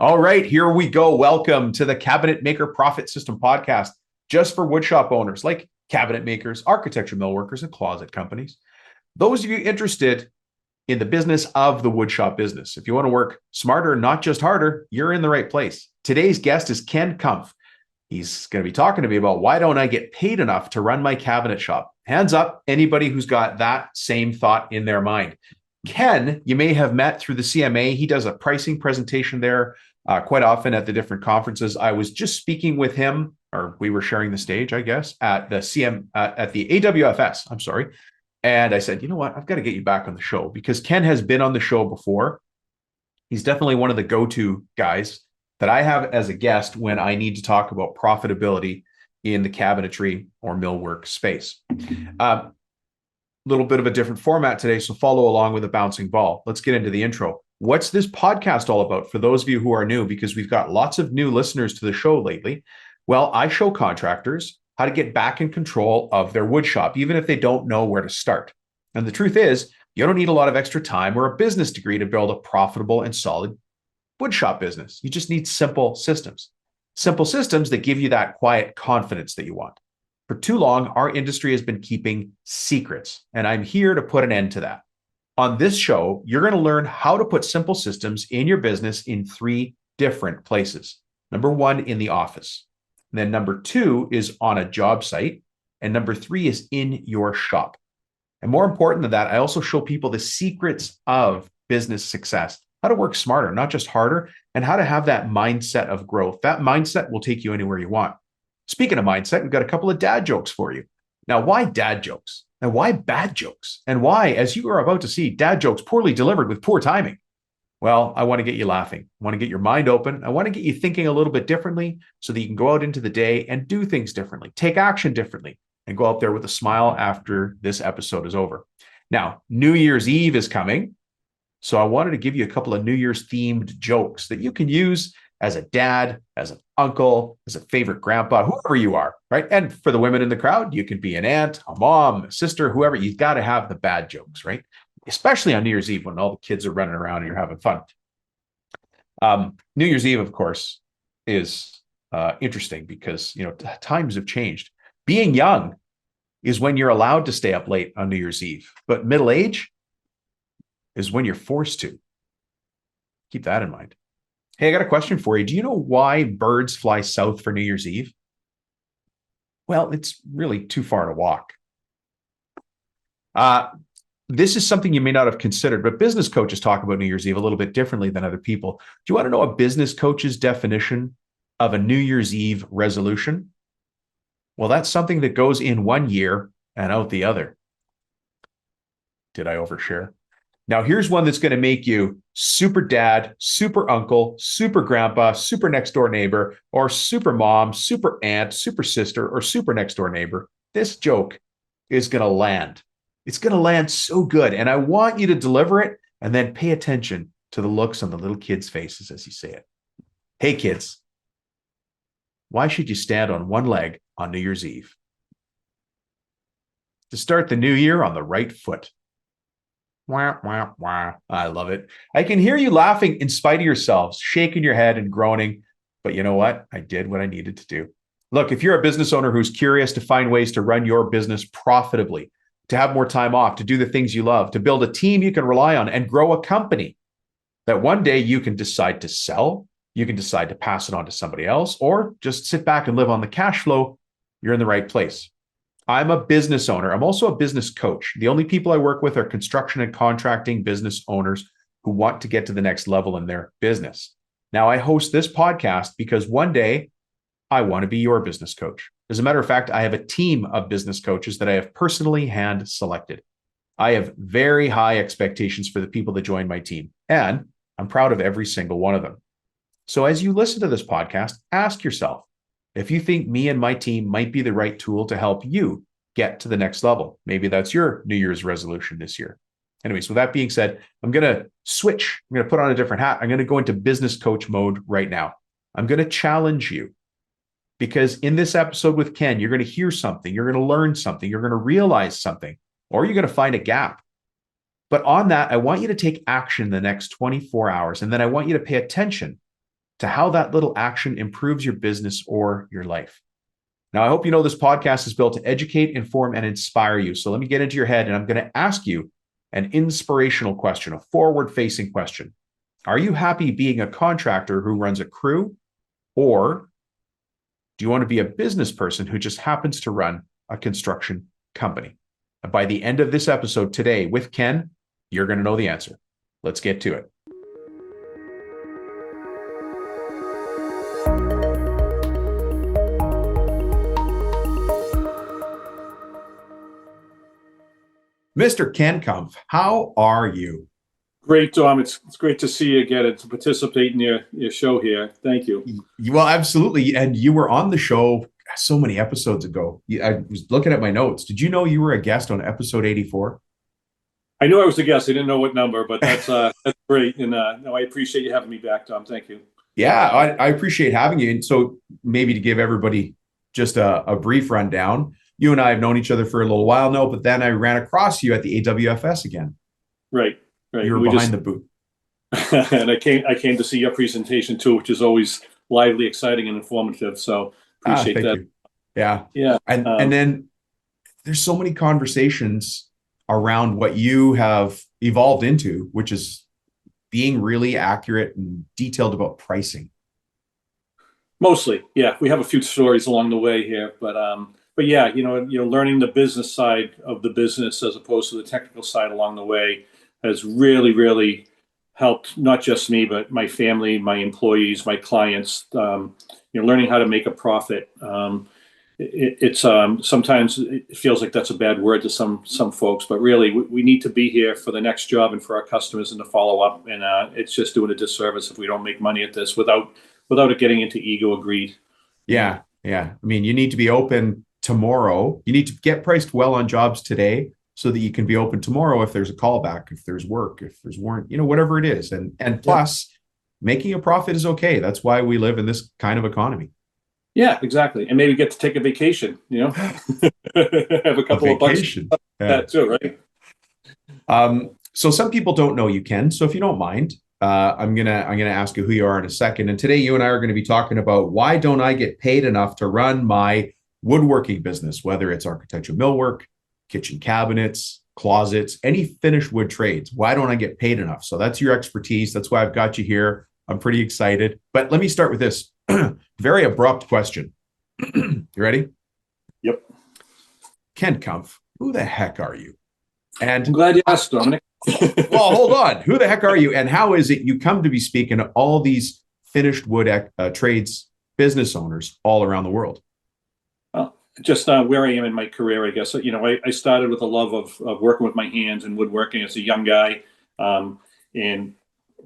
All right, here we go. Welcome to the Cabinet Maker Profit System podcast, just for woodshop owners like cabinet makers, architecture millworkers, and closet companies. Those of you interested in the business of the woodshop business, if you want to work smarter, not just harder, you're in the right place. Today's guest is Ken Kumph. He's going to be talking to me about why don't I get paid enough to run my cabinet shop? Hands up, anybody who's got that same thought in their mind. Ken, you may have met through the CMA. He does a pricing presentation there quite often at the different conferences. I was just speaking with him, or we were sharing the stage, I guess, at the AWFS. I'm sorry. And I said, you know what? I've got to get you back on the show because Ken has been on the show before. He's definitely one of the go-to guys that I have as a guest when I need to talk about profitability in the cabinetry or millwork space. Little bit of a different format today, so follow along with a bouncing ball. Let's get into the intro. What's this podcast all about for those of you who are new? Because we've got lots of new listeners to the show lately. Well, I show contractors how to get back in control of their wood shop, even if they don't know where to start. And the truth is, you don't need a lot of extra time or a business degree to build a profitable and solid wood shop business. You just need simple systems that give you that quiet confidence that you want. For too long, our industry has been keeping secrets, and I'm here to put an end to that. On this show, you're going to learn how to put simple systems in your business in 3 different places. Number 1, in the office. And then number 2 is on a job site. And number 3 is in your shop. And more important than that, I also show people the secrets of business success, how to work smarter, not just harder, and how to have that mindset of growth. That mindset will take you anywhere you want. Speaking of mindset, we've got a couple of dad jokes for you. Now, why dad jokes? And why bad jokes? And why, as you are about to see, dad jokes poorly delivered with poor timing? Well, I want to get you laughing. I want to get your mind open. I want to get you thinking a little bit differently so that you can go out into the day and do things differently, take action differently, and go out there with a smile after this episode is over. Now, New Year's Eve is coming. So I wanted to give you a couple of New Year's themed jokes that you can use as a dad, as an uncle, as a favorite grandpa, whoever you are, right? And for the women in the crowd, you can be an aunt, a mom, a sister, whoever. You've got to have the bad jokes, right? Especially on New Year's Eve when all the kids are running around and you're having fun. New Year's Eve, of course, is interesting because, times have changed. Being young is when you're allowed to stay up late on New Year's Eve, but middle age is when you're forced to. Keep that in mind. Hey, I got a question for you. Do you know why birds fly south for New Year's Eve? Well, it's really too far to walk. This is something you may not have considered, but business coaches talk about New Year's Eve a little bit differently than other people. Do you want to know a business coach's definition of a New Year's Eve resolution? Well, that's something that goes in one year and out the other. Did I overshare? Now, here's one that's going to make you super dad, super uncle, super grandpa, super next door neighbor, or super mom, super aunt, super sister, or super next door neighbor. This joke is going to land. It's going to land so good. And I want you to deliver it and then pay attention to the looks on the little kids' faces as you say it. Hey, kids, why should you stand on one leg on New Year's Eve? To start the new year on the right foot. Wah, wah, wah. I love it. I can hear you laughing in spite of yourselves, shaking your head and groaning. But you know what? I did what I needed to do. Look, if you're a business owner who's curious to find ways to run your business profitably, to have more time off, to do the things you love, to build a team you can rely on and grow a company that one day you can decide to sell, you can decide to pass it on to somebody else, or just sit back and live on the cash flow, you're in the right place. I'm a business owner. I'm also a business coach. The only people I work with are construction and contracting business owners who want to get to the next level in their business. Now, I host this podcast because one day I want to be your business coach. As a matter of fact, I have a team of business coaches that I have personally hand selected. I have very high expectations for the people that join my team, and I'm proud of every single one of them. So as you listen to this podcast, ask yourself, if you think me and my team might be the right tool to help you get to the next level. Maybe that's your New Year's resolution this year. Anyways, with that being said, I'm going to switch. I'm going to put on a different hat. I'm going to go into business coach mode right now. I'm going to challenge you because in this episode with Ken, you're going to hear something. You're going to learn something. You're going to realize something, or you're going to find a gap. But on that, I want you to take action in the next 24 hours. And then I want you to pay attention to how that little action improves your business or your life. Now, I hope you know this podcast is built to educate, inform, and inspire you. So let me get into your head, and I'm going to ask you an inspirational question, a forward-facing question. Are you happy being a contractor who runs a crew, or do you want to be a business person who just happens to run a construction company? And by the end of this episode today with Ken, you're going to know the answer. Let's get to it. Mr. Ken Kumph, how are you? Great, Dom. It's great to see you again and to participate in your show here. Thank you. Well, absolutely. And you were on the show so many episodes ago. I was looking at my notes. Did you know you were a guest on episode 84? I knew I was a guest. I didn't know what number, but that's great. And no, I appreciate you having me back, Dom. Thank you. Yeah, I appreciate having you. And so maybe to give everybody just a brief rundown, you and I have known each other for a little while now, but then I ran across you at the AWFS again. Right. You were behind the booth. And I came to see your presentation too, which is always lively, exciting, and informative. So appreciate that. You. Yeah. Yeah. And then there's so many conversations around what you have evolved into, which is being really accurate and detailed about pricing. Mostly, yeah. We have a few stories along the way here, but yeah, learning the business side of the business as opposed to the technical side along the way has really, really helped not just me, but my family, my employees, my clients. Learning how to make a profit. It's sometimes it feels like that's a bad word to some folks, but really we need to be here for the next job and for our customers and to follow up. And it's just doing a disservice if we don't make money at this without it getting into ego or greed. Yeah. I mean, you need to be open tomorrow. You need to get priced well on jobs today so that you can be open tomorrow if there's a callback, if there's work, if there's warrant, whatever it is. And plus, making a profit is okay. That's why we live in this kind of economy. Yeah, exactly. And maybe get to take a vacation, have a couple of bucks. That too, right? So some people don't know you, Ken. So if you don't mind, I'm gonna ask you who you are in a second. And today you and I are going to be talking about why don't I get paid enough to run my woodworking business, whether it's architectural millwork, kitchen cabinets, closets, any finished wood trades. Why don't I get paid enough? So that's your expertise. That's why I've got you here. I'm pretty excited. But let me start with this very abrupt question. You ready? Yep. Ken Kumph, who the heck are you? And I'm glad you asked, Dominic. Well, hold on. Who the heck are you? And how is it you come to be speaking to all these finished wood trades business owners all around the world? Just where I am in my career, I guess. I started with a love of working with my hands and woodworking as a young guy. And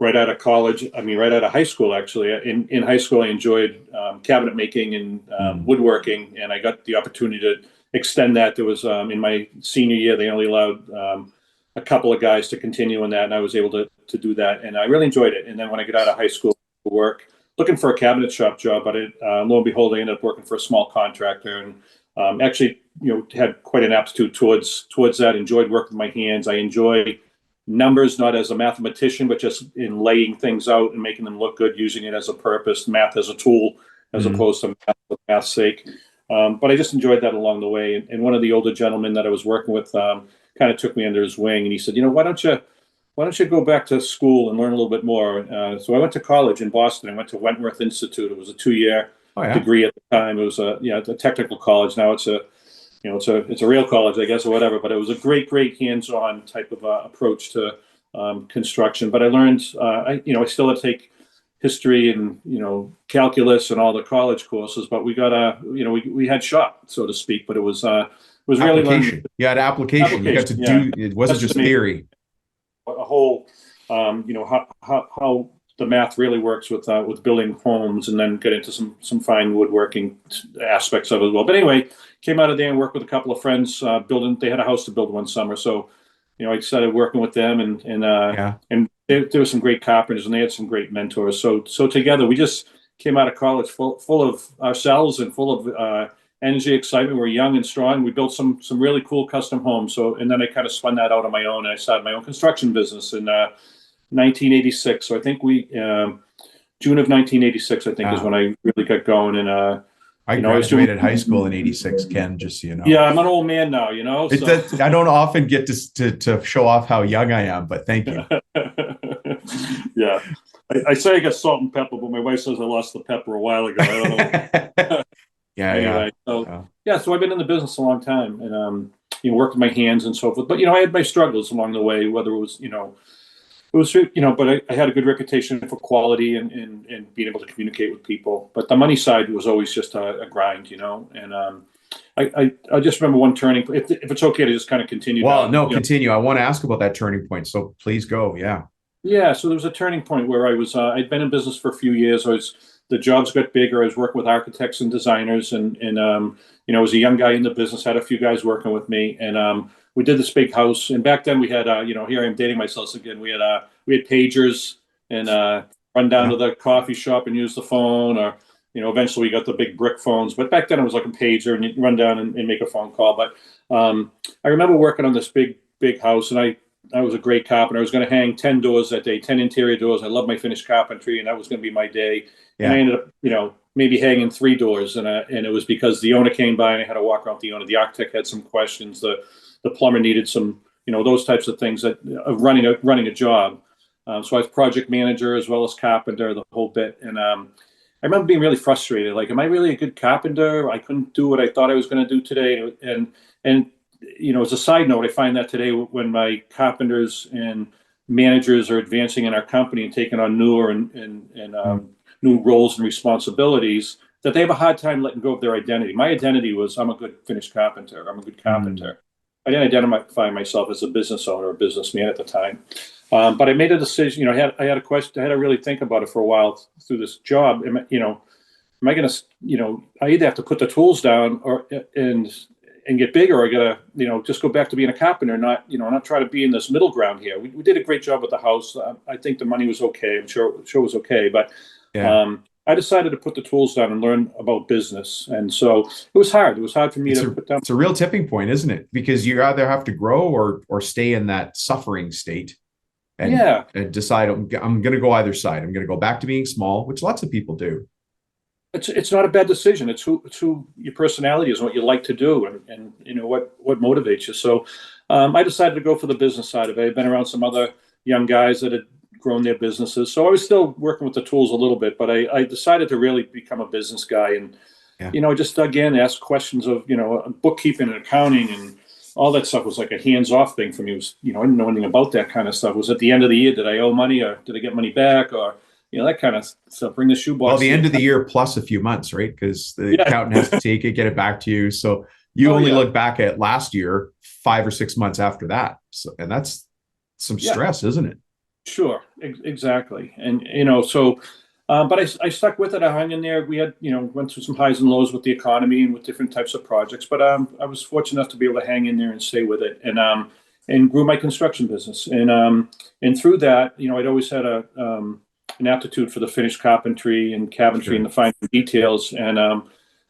right out of college, right out of high school, actually. In high school, I enjoyed cabinet making and woodworking, and I got the opportunity to extend that. There was, in my senior year, they only allowed a couple of guys to continue in that, and I was able to do that, and I really enjoyed it. And then when I got out of high school to work, looking for a cabinet shop job, but lo and behold, I ended up working for a small contractor, and actually, had quite an aptitude towards that. Enjoyed working with my hands. I enjoy numbers, not as a mathematician, but just in laying things out and making them look good, using it as a purpose, math as a tool, as opposed to math for math's sake. But I just enjoyed that along the way. And one of the older gentlemen that I was working with kind of took me under his wing, and he said, why don't you go back to school and learn a little bit more? So I went to college in Boston. I went to Wentworth Institute. It was a 2-year degree at the time. It was a technical college. Now it's a real college, I guess, or whatever. But it was a great hands-on type of approach to construction. But I learned, I still had to take history and calculus and all the college courses. But we got we had shop, so to speak. But it was really learning. You had application. You got to do. It wasn't just theory. A whole, how the math really works with building homes, and then get into some fine woodworking aspects of it as well. But anyway, came out of there and worked with a couple of friends building. They had a house to build one summer, so I started working with them, and there were some great carpenters, and they had some great mentors. So together we just came out of college full of ourselves and full of energy, excitement. We're young and strong. We built some really cool custom homes. And then I kind of spun that out on my own, and I started my own construction business in 1986. So I think we June of 1986, I think, is Ah. when I really got going. And I I was doing. graduated high school in '86, Ken, just so you know. Yeah, I'm an old man now, It so. does, I don't often get to show off how young I am, but thank you. Yeah. I say I got salt and pepper, but my wife says I lost the pepper a while ago. I don't know. Anyway, so I've been in the business a long time, and worked with my hands and so forth. But I had my struggles along the way, whether it was but I had a good reputation for quality and being able to communicate with people. But the money side was always just a grind, and I just remember one turning. If it's okay to just kind of continue. Well, down, no, continue. I want to ask about that turning point, so please go. Yeah. Yeah, so there was a turning point where I'd been in business for a few years. The jobs got bigger. I was working with architects and designers, and I was a young guy in the business, had a few guys working with me, and we did this big house. And back then we had, here I am dating myself again. We had pagers and run down to the coffee shop and use the phone, or eventually we got the big brick phones. But back then it was like a pager, and you run down and make a phone call. But I remember working on this big house, and I was a great carpenter. I was going to hang 10 doors that day, 10 interior doors. I love my finished carpentry, and that was going to be my day. Yeah. And I ended up, maybe hanging 3 doors, and it was because the owner came by and I had to walk around with the owner. The architect had some questions. The plumber needed some, those types of things of running a job. So I was project manager as well as carpenter, the whole bit. And I remember being really frustrated. Like, am I really a good carpenter? I couldn't do what I thought I was going to do today. And as a side note, I find that today when my carpenters and managers are advancing in our company and taking on newer and new roles and responsibilities, that they have a hard time letting go of their identity. My identity was, I'm a good finished carpenter. I'm a good carpenter. I didn't identify myself as a business owner or businessman at the time. But I made a decision. I had a question. I had to really think about it for a while through this job. Am I going to, I either have to put the tools down and get bigger, or I gotta, just go back to being a carpenter, not try to be in this middle ground here. We did a great job with the house. I think the money was okay. I'm sure it was okay, but I decided to put the tools down and learn about business. And so it was hard. It was hard for me to put down. It's a real tipping point, isn't it? Because you either have to grow or stay in that suffering state and decide, I'm going to go either side. I'm going to go back to being small, which lots of people do. It's not a bad decision. It's who your personality is, and what you like to do, and what motivates you. So I decided to go for the business side of it. I've been around some other young guys that had grown their businesses, so I was still working with the tools a little bit, but I decided to really become a business guy, and just again ask questions of bookkeeping and accounting and all that stuff. Was like a hands-off thing for me. It was I didn't know anything about that kind of stuff. It was at the end of the year, did I owe money, or did I get money back, or that kind of stuff. Bring the shoebox. Well, the end of the year plus a few months, right? Because the accountant has to take it, get it back to you. So you only look back at last year, 5 or 6 months after that. So, and that's some stress, isn't it? Sure, exactly. And so, but I stuck with it. I hung in there. We had went through some highs and lows with the economy and with different types of projects. But I was fortunate enough to be able to hang in there and stay with it, and grew my construction business. And through that, I'd always had an aptitude for the finished carpentry and cabinetry and the fine details. And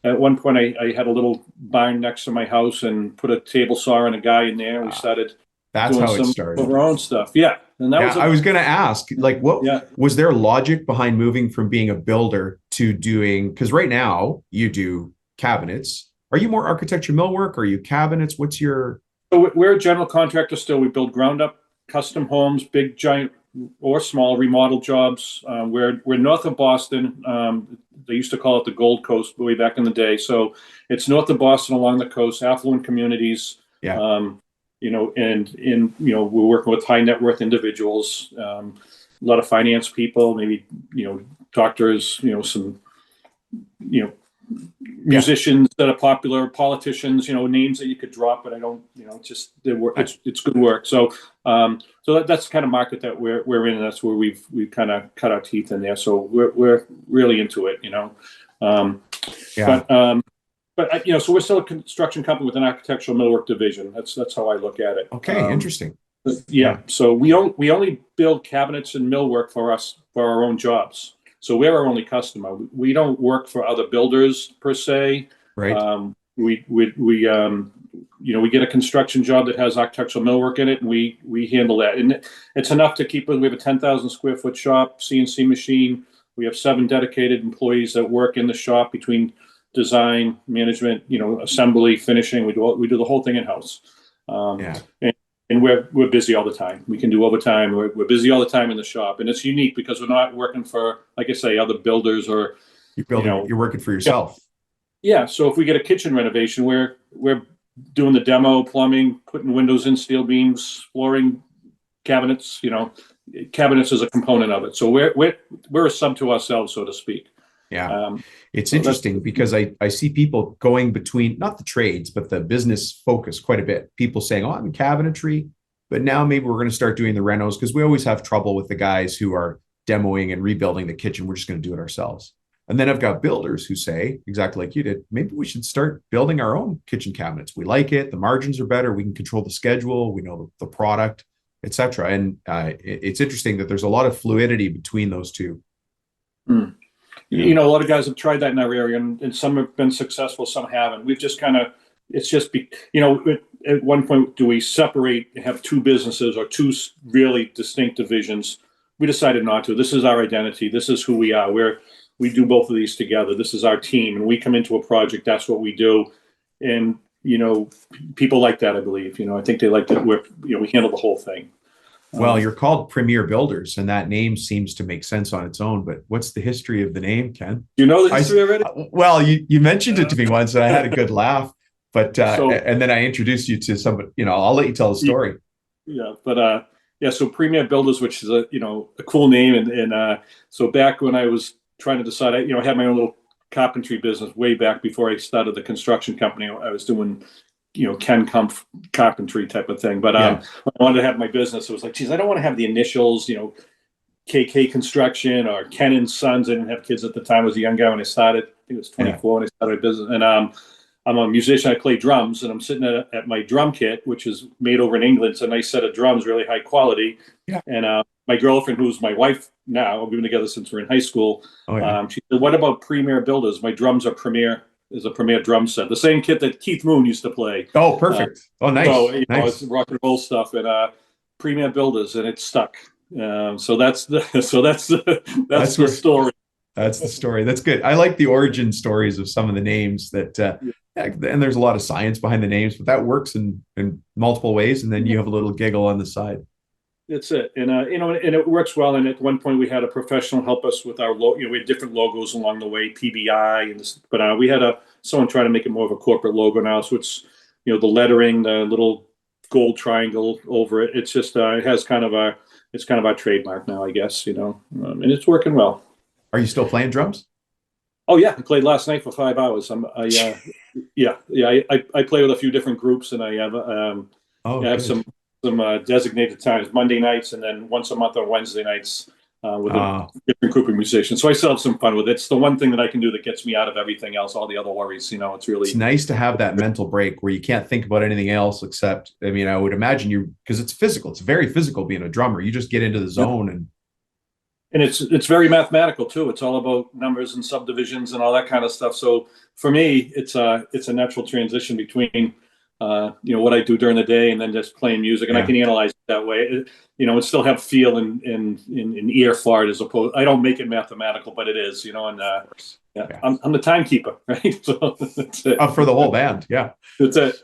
at one point, I had a little barn next to my house and put a table saw and a guy in there. And we started doing how it started. Of our own stuff. Yeah. And that I was going to ask, like, what was there logic behind moving from being a builder to doing, because right now you do cabinets. Are you more architecture millwork? Are you cabinets? What's your... So we're a general contractor still. We build ground up custom homes, big, giant, or small remodel jobs. We're north of Boston. They used to call it the Gold Coast way back in the day. So it's north of Boston along the coast, affluent communities. We're working with high net worth individuals, a lot of finance people, maybe, doctors, some, musicians that are popular, politicians, names that you could drop, but I don't, it's good work. So, that's the kind of market that we're in. And that's where we've kind of cut our teeth in there. So we're really into it, But so we're still a construction company with an architectural millwork division. That's how I look at it. Okay, interesting. So we only build cabinets and millwork for our own jobs. So we're our only customer. We don't work for other builders per se. Right. We get a construction job that has architectural millwork in it, and we handle that. And it's enough to keep it. We have a 10,000 square foot shop, CNC machine, We have 7 dedicated employees that work in the shop between design, management, assembly, finishing. We do the whole thing in house. Yeah. And we're busy all the time. We can do overtime. We're busy all the time in the shop, and it's unique because we're not working for, like I say, other builders or You're working for yourself. Yeah. So if we get a kitchen renovation, we're doing the demo, plumbing, putting windows in, steel beams, flooring, cabinets. Cabinets is a component of it. So we're a sub to ourselves, so to speak. Yeah. It's interesting because I see people going between, not the trades, but the business focus quite a bit. People saying, oh, I'm in cabinetry, but now maybe we're going to start doing the renos, because we always have trouble with the guys who are demoing and rebuilding the kitchen. We're just going to do it ourselves. And then I've got builders who say, exactly like you did, maybe we should start building our own kitchen cabinets. We like it. The margins are better. We can control the schedule. We know the product, etc. And it's interesting that there's a lot of fluidity between those two. Mm. A lot of guys have tried that in our area, and some have been successful, some haven't. We've just kind of, at one point, do we separate, have 2 businesses or 2 really distinct divisions? We decided not to. This is our identity. This is who we are. We do both of these together. This is our team, and we come into a project. That's what we do. And, people like that, I believe. I think they like that we handle the whole thing. Well, you're called Premier Builders, and that name seems to make sense on its own. But what's the history of the name, Ken? You know the history already? Well, you mentioned it to me once, and I had a good laugh. But and then I introduced you to somebody. I'll let you tell the story. Yeah, but so Premier Builders, which is a cool name, and so back when I was trying to decide, I had my own little carpentry business way back before I started the construction company. I was doing Ken Kumph carpentry type of thing. But when I wanted to have my business, it was like, geez, I don't want to have the initials, KK Construction or Ken and Sons. I didn't have kids at the time. I was a young guy when I started. I think it was 24 when I started my business. And I'm a musician. I play drums, and I'm sitting at my drum kit, which is made over in England. It's a nice set of drums, really high quality. Yeah. And my girlfriend, who's my wife now, we've been together since we're in high school. She said, "What about Premier Builders? My drums are Premier." Is a Premier drum set, the same kit that Keith Moon used to play. Oh, perfect. Nice. So nice. It's rock and roll stuff, and Premier Builders, and it's stuck. So that's the story. That's the story. That's good. I like the origin stories of some of the names that, and there's a lot of science behind the names, but that works in multiple ways. And then you have a little giggle on the side. That's it. And, and it works well. And at one point we had a professional help us with our we had different logos along the way, PBI, and this, but we had someone try to make it more of a corporate logo now. So it's, the lettering, the little gold triangle over it. It's just, it has it's kind of our trademark now, I guess, and it's working well. Are you still playing drums? Oh yeah. I played last night for 5 hours. I play with a few different groups, and I have, I have some designated times, Monday nights, and then once a month on Wednesday nights with a different group of musicians. So I still have some fun with it. It's the one thing that I can do that gets me out of everything else, all the other worries. It's nice to have that mental break where you can't think about anything else except, I would imagine because it's physical. It's very physical being a drummer. You just get into the zone and it's very mathematical too. It's all about numbers and subdivisions and all that kind of stuff. So for me, it's a natural transition between what I do during the day and then just playing music, and I can analyze it that way, and still have feel and ear for it, as opposed, I don't make it mathematical, but it is, and I'm the timekeeper, right? So that's it. For the whole band. Yeah. That's it.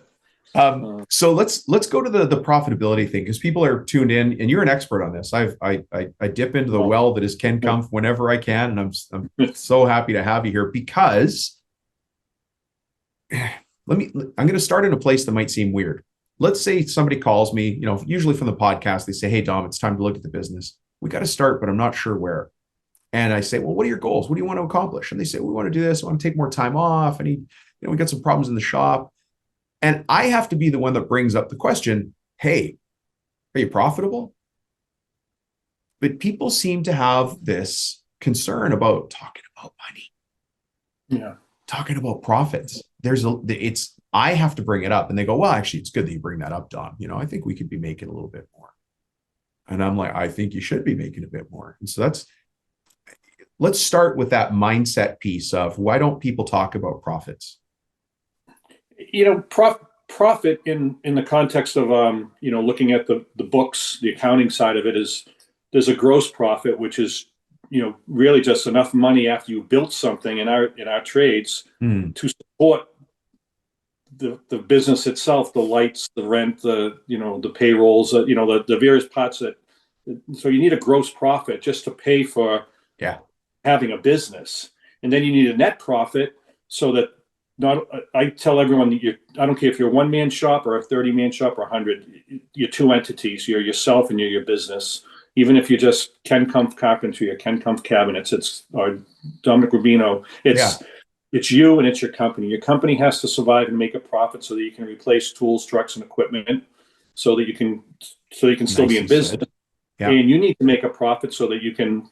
So let's go to the profitability thing, because people are tuned in, and you're an expert on this. I dip into the well that is Ken Kumph whenever I can, and I'm so happy to have you here, because I'm going to start in a place that might seem weird. Let's say somebody calls me, usually from the podcast, they say, "Hey, Dom, it's time to look at the business. We got to start, but I'm not sure where." And I say, "Well, what are your goals? What do you want to accomplish?" And they say, "We want to do this. I want to take more time off. I need, we got some problems in the shop." And I have to be the one that brings up the question, "Hey, are you profitable?" But people seem to have this concern about talking about money. Yeah. Talking about profits. I have to bring it up, and they go, "Well, actually, it's good that you bring that up, Dom. I think we could be making a little bit more." And I'm like, "I think you should be making a bit more." And so let's start with that mindset piece of, why don't people talk about profits? Profit in the context of, looking at the books, the accounting side of it, is there's a gross profit, which is really just enough money after you built something in our trades to support the business itself, the lights, the rent, the payrolls, the various parts so you need a gross profit just to pay for having a business. And then you need a net profit so that I tell everyone that I don't care if you're a 1-man shop or a 30-man shop or 100, you're two entities. You're yourself and you're your business. Even if you're just Ken Kumph Carpentry or Ken Kumph Cabinets, or Dominic Rubino, it's you and it's your company. Your company has to survive and make a profit so that you can replace tools, trucks, and equipment, so that you can still be in business. And you need to make a profit so that you can,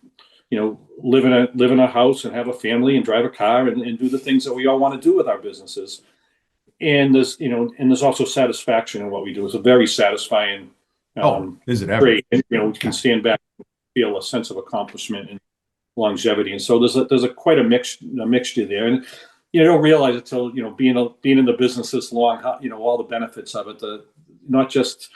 live in a house and have a family and drive a car and do the things that we all want to do with our businesses. And there's also satisfaction in what we do. It's a very satisfying is it ever? trade. And, we can stand back and feel a sense of accomplishment and longevity. And so there's quite a mixture there. And you don't realize it till being in the business this long, all the benefits of it. Not just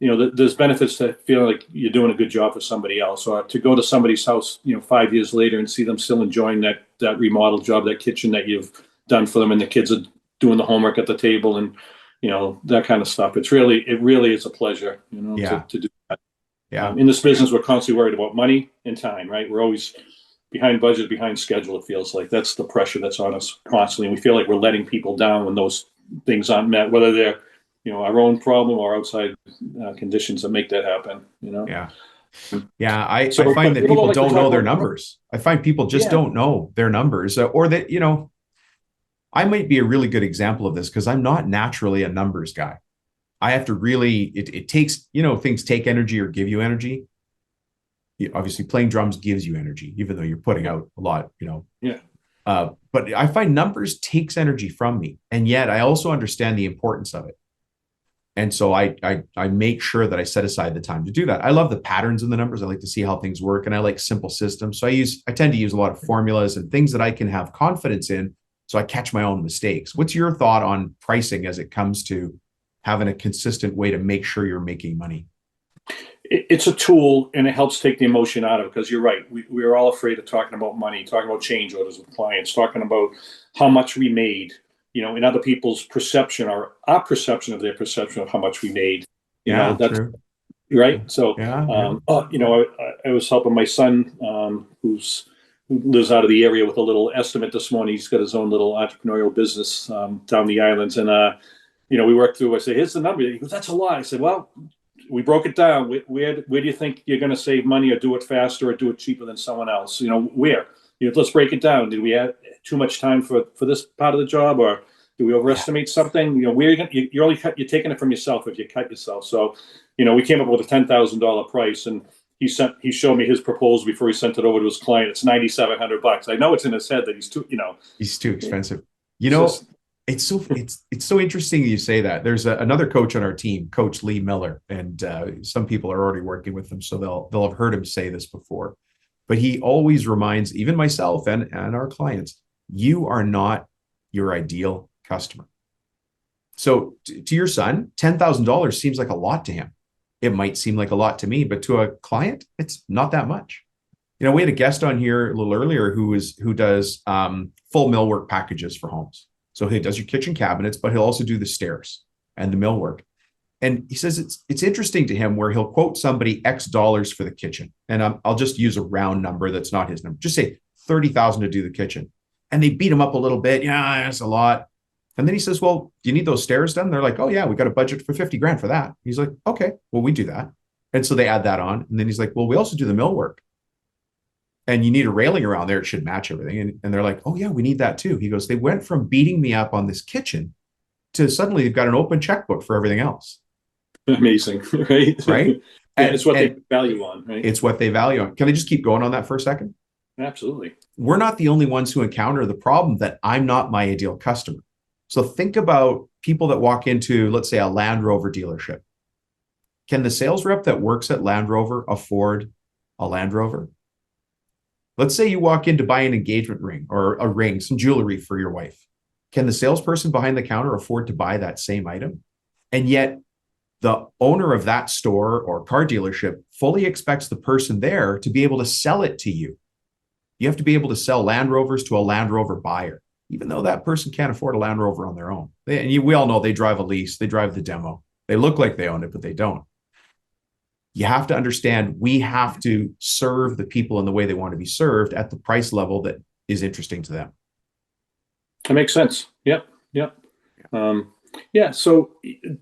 there's benefits to feeling like you're doing a good job for somebody else, or to go to somebody's house 5 years later and see them still enjoying that remodel job, that kitchen that you've done for them, and the kids are doing the homework at the table, and that kind of stuff. It really is a pleasure to do that. In this business, we're constantly worried about money and time, right? We're always behind budget, behind schedule. It feels like that's the pressure that's on us constantly, and we feel like we're letting people down when those things aren't met, whether they're our own problem or outside conditions that make that happen. I find that people don't know their numbers. I find people just don't know their numbers, or that I might be a really good example of this because I'm not naturally a numbers guy. I have to really, it takes, things take energy or give you energy. Obviously playing drums gives you energy, even though you're putting out a lot, but I find numbers takes energy from me. And yet I also understand the importance of it. And so I make sure that I set aside the time to do that. I love the patterns in the numbers. I like to see how things work, and I like simple systems. So I tend to use a lot of formulas and things that I can have confidence in, so I catch my own mistakes. What's your thought on pricing as it comes to having a consistent way to make sure you're making money? It's a tool, and it helps take the emotion out of it, because you're right. We're all afraid of talking about money, talking about change orders with clients, talking about how much we made, in other people's perception, or our perception of their perception of how much we made. That's true. Right. So, I was helping my son, who lives out of the area, with a little estimate this morning. He's got his own little entrepreneurial business down the islands, and we worked through. I said, "Here's the number." He goes, "That's a lot." I said, "Well, we broke it down. Where do you think you're going to save money, or do it faster, or do it cheaper than someone else? Where? Let's break it down. Did we add too much time for this part of the job, or do we overestimate something? Where you're taking it from yourself if you cut yourself." So, we came up with a $10,000 price, and he showed me his proposal before he sent it over to his client. It's $9,700. I know it's in his head that he's too expensive. It's so interesting you say that. There's another coach on our team, Coach Lee Miller, and some people are already working with him, so they'll have heard him say this before. But he always reminds even myself and our clients, you are not your ideal customer. So to your son, $10,000 seems like a lot to him. It might seem like a lot to me, but to a client, it's not that much. We had a guest on here a little earlier who does full millwork packages for homes. So he does your kitchen cabinets, but he'll also do the stairs and the millwork. And he says it's interesting to him where he'll quote somebody X dollars for the kitchen. And I'll just use a round number that's not his number. Just say $30,000 to do the kitchen. And they beat him up a little bit. Yeah, that's a lot. And then he says, "Well, do you need those stairs done?" They're like, "Oh yeah, we got a budget for 50 grand for that." He's like, "Okay, well, we do that." And so they add that on. And then he's like, "Well, we also do the millwork. And you need a railing around there. It should match everything." And they're like, "Oh yeah, we need that too." He goes, "They went from beating me up on this kitchen to suddenly they've got an open checkbook for everything else." Amazing, right? Right. And it's what they value on, right? It's what they value on. Can I just keep going on that for a second? Absolutely. We're not the only ones who encounter the problem that I'm not my ideal customer. So think about people that walk into, let's say, a Land Rover dealership. Can the sales rep that works at Land Rover afford a Land Rover? Let's say you walk in to buy an engagement ring or a ring, some jewelry for your wife. Can the salesperson behind the counter afford to buy that same item? And yet the owner of that store or car dealership fully expects the person there to be able to sell it to you You have to be able to sell Land Rovers to a Land Rover buyer, even though that person can't afford a Land Rover on their own. We all know they drive a lease, they drive the demo. They look like they own it, but they don't. You have to understand we have to serve the people in the way they want to be served at the price level that is interesting to them. That makes sense. Yep. Yep. Yeah. So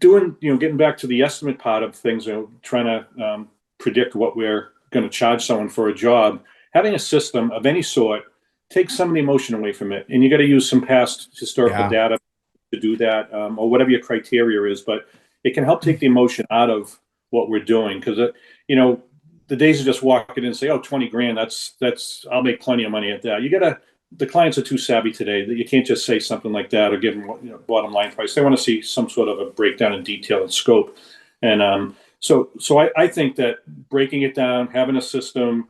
getting back to the estimate part of things, trying to predict what we're going to charge someone for a job, having a system of any sort takes some of the emotion away from it. And you got to use some past historical data to do that, or whatever your criteria is, but it can help take the emotion out of what we're doing. Because, the days of just walking in and say, oh, 20 grand, that's, I'll make plenty of money at that. The clients are too savvy today that you can't just say something like that or give them bottom line price. They want to see some sort of a breakdown in detail and scope. And so I think that breaking it down, having a system,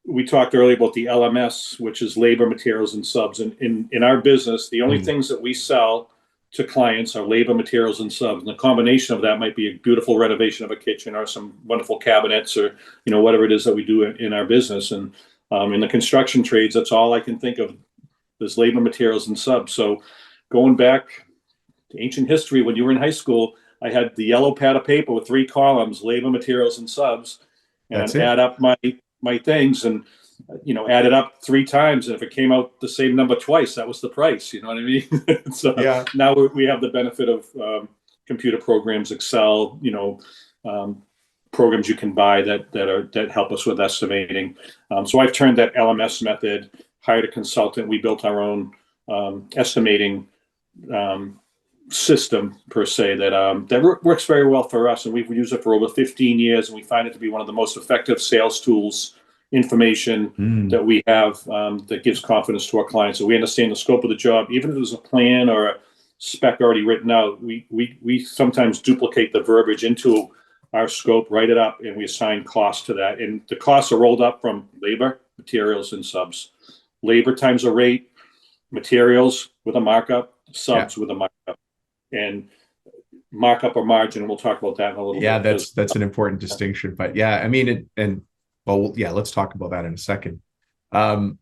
we talked earlier about the LMS, which is labor, materials, and subs. And in our business, the only things that we sell to clients are labor, materials, and subs. And the combination of that might be a beautiful renovation of a kitchen or some wonderful cabinets or, whatever it is that we do in our business. And in the construction trades, that's all I can think of is labor, materials, and subs. So going back to ancient history, when you were in high school, I had the yellow pad of paper with 3 columns, labor, materials, and subs, and add up my things and, add it up 3 times. And if it came out the same number twice, that was the price. You know what I mean? So now we have the benefit of computer programs, Excel, programs you can buy that help us with estimating. So I've turned that LMS method, hired a consultant. We built our own estimating system per se that works very well for us, and we've used it for over 15 years, and we find it to be one of the most effective sales tools, information that we have that gives confidence to our clients. So we understand the scope of the job, even if there's a plan or a spec already written out. We sometimes duplicate the verbiage into our scope, write it up, and we assign costs to that. And the costs are rolled up from labor, materials, and subs. Labor times a rate, materials with a markup, subs with a markup, and markup or margin. And we'll talk about that in a little bit. Yeah, that's an important distinction. But yeah, I mean, let's talk about that in a second. Actually,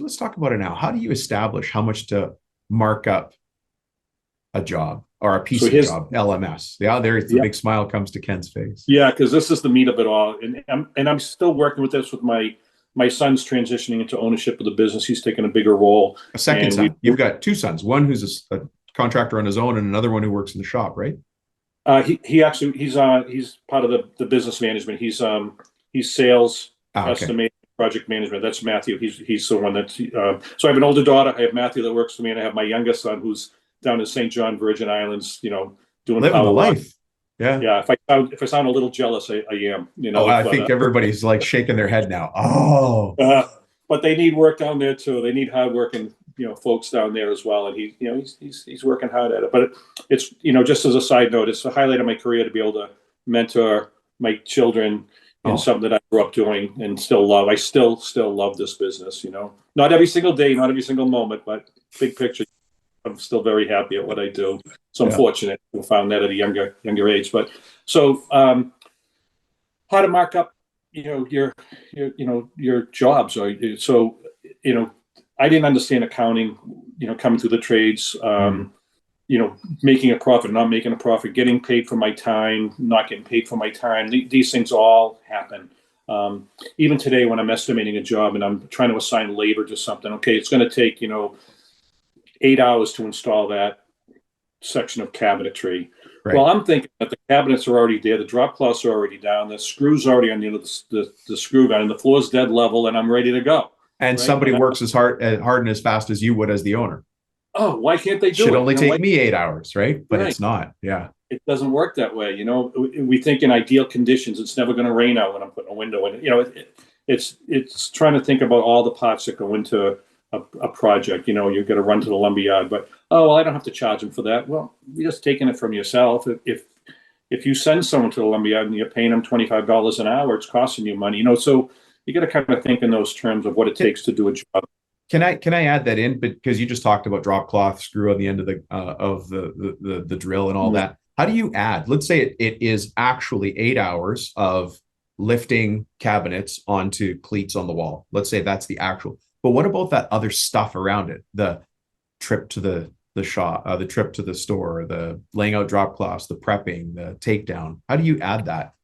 let's talk about it now. How do you establish how much to mark up a job or a piece of job? LMS. Yeah, there's the big smile comes to Ken's face. Yeah, because this is the meat of it all. And I'm still working with this with my son's transitioning into ownership of the business. He's taking a bigger role. A second son. You've got 2 sons. One who's a contractor on his own, and another one who works in the shop, right? He's part of the business management. He's sales, estimating, project management. That's Matthew. He's the one that's so I have an older daughter. I have Matthew that works for me, and I have my youngest son who's down in St. John, Virgin Islands, doing living the life. Yeah. If I sound a little jealous, I am. I think everybody's like shaking their head now. But they need work down there too. They need hardworking, folks down there as well. And he's working hard at it. But it's just as a side note, it's a highlight of my career to be able to mentor my children in something that I grew up doing and still love. I still love this business. Not every single day, not every single moment, but big picture. I'm still very happy at what I do. So I'm fortunate to found that at a younger age. But so how to mark up, your jobs. So I didn't understand accounting, coming through the trades, making a profit, not making a profit, getting paid for my time, not getting paid for my time. These things all happen. Even today when I'm estimating a job and I'm trying to assign labor to something, okay, it's going to take, 8 hours to install that section of cabinetry. Right. Well, I'm thinking that the cabinets are already there, the drop cloths are already down, the screws already on the screw gun, and the floor's dead level, and I'm ready to go. And somebody works as hard and as fast as you would as the owner. Oh, why can't they do it? Should only take me 8 hours, right? But it's not. Yeah. It doesn't work that way. We think in ideal conditions, it's never going to rain out when I'm putting a window in. It's trying to think about all the parts that go into a project. You're going to run to the lumberyard, but I don't have to charge them for that. Well, you're just taking it from yourself. If you send someone to the lumberyard and you're paying them $25 an hour, it's costing you money. So you got to kind of think in those terms of what it takes to do a job. Can I add that in? Because you just talked about drop cloth, screw on the end of the drill and all that. How do you add? Let's say it is actually 8 hours of lifting cabinets onto cleats on the wall. Let's say that's the actual. But what about that other stuff around it? The trip to the shop, the trip to the store, the laying out drop cloths, the prepping, the takedown. How do you add that?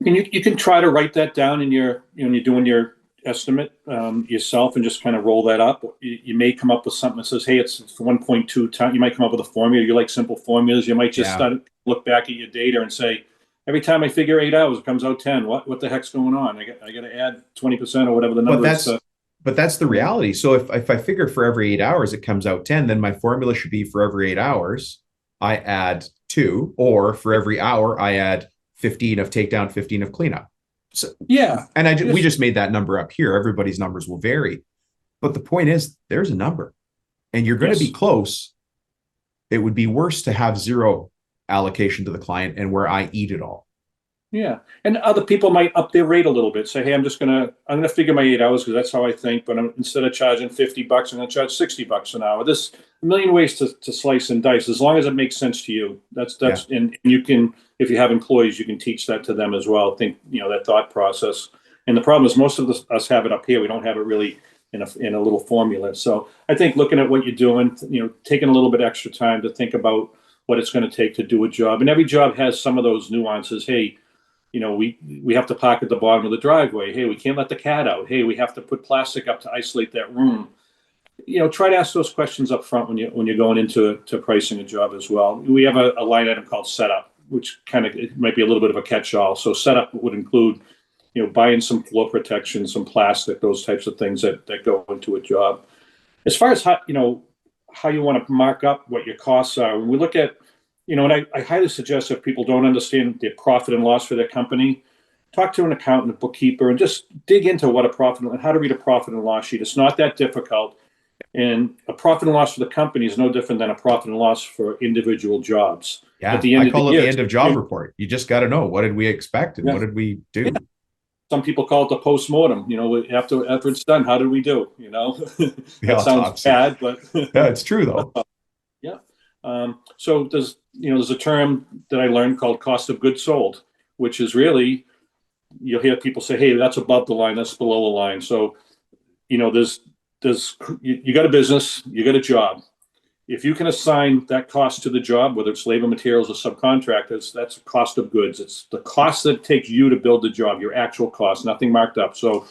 And you can try to write that down in your, when you're doing your estimate yourself, and just kind of roll that up. You may come up with something that says, hey, it's 1.2 times. You might come up with a formula. You like simple formulas. You might just look back at your data and say, every time I figure 8 hours, it comes out 10. What the heck's going on? I got to add 20% or whatever the number is. But that's the reality. So if I figure for every 8 hours, it comes out 10, then my formula should be for every 8 hours, I add 2, or for every hour, I add 15 of takedown, 15 of cleanup. So, yeah. And we just made that number up here. Everybody's numbers will vary. But the point is, there's a number and you're going to be close. It would be worse to have 0 allocation to the client and where I eat it all. Yeah. And other people might up their rate a little bit. Say, hey, I'm going to figure my 8 hours because that's how I think. But instead of charging $50, I'm going to charge $60 an hour. There's a million ways to slice and dice, as long as it makes sense to you. And you can, if you have employees, you can teach that to them as well. Think, that thought process. And the problem is most of us have it up here. We don't have it really in a little formula. So I think looking at what you're doing, taking a little bit extra time to think about what it's going to take to do a job. And every job has some of those nuances. Hey, we have to park at the bottom of the driveway. Hey, we can't let the cat out. Hey, we have to put plastic up to isolate that room. Try to ask those questions up front when you're going into pricing a job as well. We have a line item called setup, which it might be a little bit of a catch-all. So setup would include, buying some floor protection, some plastic, those types of things that go into a job. As far as how you want to mark up what your costs are, when we look at, and I highly suggest, if people don't understand their profit and loss for their company, talk to an accountant, a bookkeeper, and just dig into what a profit and how to read a profit and loss sheet. It's not that difficult. And a profit and loss for the company is no different than a profit and loss for individual jobs. Yeah, I call it the end of job report. You just got to know, what did we expect and what did we do? Yeah. Some people call it the post-mortem. After it's done, how did we do? That sounds bad, but yeah, it's true though. Yeah. So there's a term that I learned called cost of goods sold, which is really, you'll hear people say, hey, that's above the line, that's below the line. So, you got a business, you got a job. If you can assign that cost to the job, whether it's labor, materials, or subcontractors, that's cost of goods. It's the cost that it takes you to build the job, your actual cost, nothing marked up. So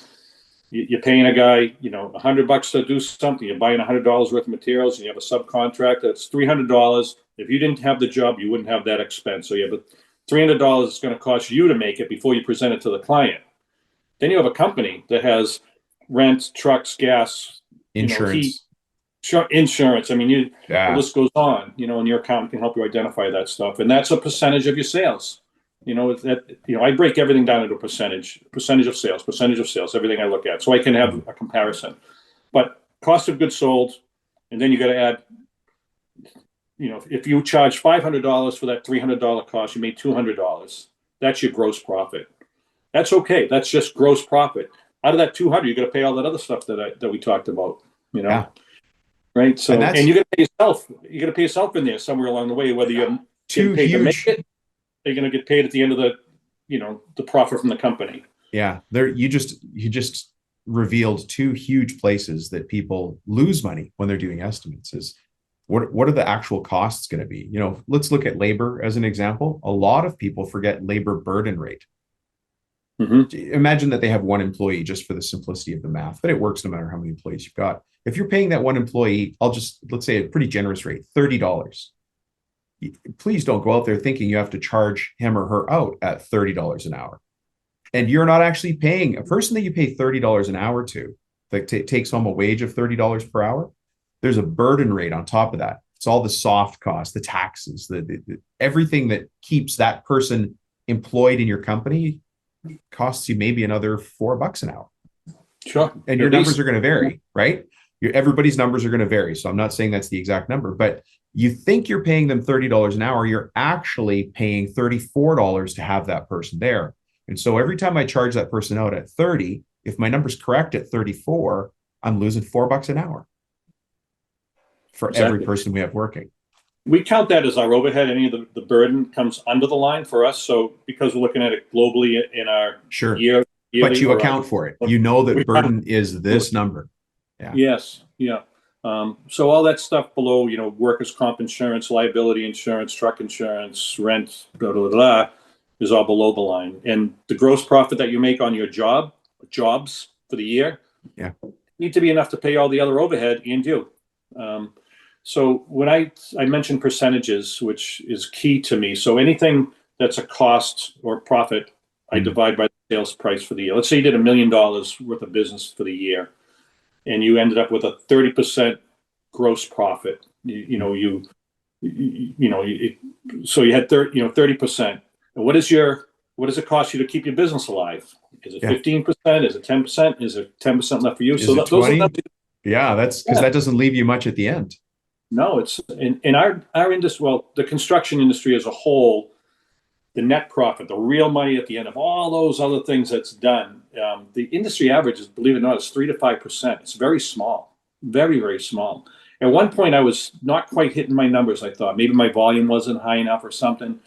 you're paying a guy, $100 to do something. You're buying $100 worth of materials, and you have a subcontractor. It's $300. If you didn't have the job, you wouldn't have that expense. So you have $300 is going to cost you to make it before you present it to the client. Then you have a company that has rent, trucks, gas, insurance. Insurance. I mean, the list goes on. And your accountant can help you identify that stuff, and that's a percentage of your sales. I break everything down into a percentage of sales, everything I look at, so I can have a comparison. But cost of goods sold, and then you got to add, if you charge $500 for that $300 cost, you made $200. That's your gross profit. That's okay. That's just gross profit. Out of that 200, you got to pay all that other stuff that we talked about. Right. So, and you got to pay yourself. You got to pay yourself in there somewhere along the way, whether you're getting paid to make it, you're going to get paid at the end of the profit from the company. Yeah. You just revealed 2 huge places that people lose money when they're doing estimates. Is what are the actual costs going to be? Let's look at labor as an example. A lot of people forget labor burden rate. Mm-hmm. Imagine that they have 1 employee, just for the simplicity of the math, but it works no matter how many employees you've got. If you're paying that 1 employee, let's say a pretty generous rate, $30. Please don't go out there thinking you have to charge him or her out at $30 an hour. And you're not actually paying a person that you pay $30 an hour to, that takes home a wage of $30 per hour. There's a burden rate on top of that. It's all the soft costs, the taxes, the everything that keeps that person employed in your company costs you maybe another $4 an hour. Sure. And your numbers are going to vary, right? Everybody's numbers are going to vary. So I'm not saying that's the exact number, but you think you're paying them $30 an hour, you're actually paying $34 to have that person there. And so every time I charge that person out at 30, if my number's correct at 34, I'm losing $4 an hour for every person we have working. We count that as our overhead. Any of the burden comes under the line for us. So because we're looking at it globally in our Sure. yearly, But you account for it. You know that burden is this number. Yeah. Yes. Yeah. So all that stuff below, workers' comp insurance, liability insurance, truck insurance, rent, blah, blah, blah, is all below the line. And the gross profit that you make on your jobs for the year, yeah, need to be enough to pay all the other overhead and you. So when I mentioned percentages, which is key to me. So anything that's a cost or profit, I divide by the sales price for the year. Let's say you did $1 million worth of business for the year, and you ended up with a 30% gross profit. So you had 30%. And what does it cost you to keep your business alive? Is it 15%? Is it 10%? Is it 10% left for you? Is So it 20? those are that's because that doesn't leave you much at the end. No, it's in our industry. Well, the construction industry as a whole, the net profit, the real money at the end of all those other things that's done, the industry average is, believe it or not, is 3 to 5%. It's very small, very, very small. At one point, I was not quite hitting my numbers. I thought maybe my volume wasn't high enough or something,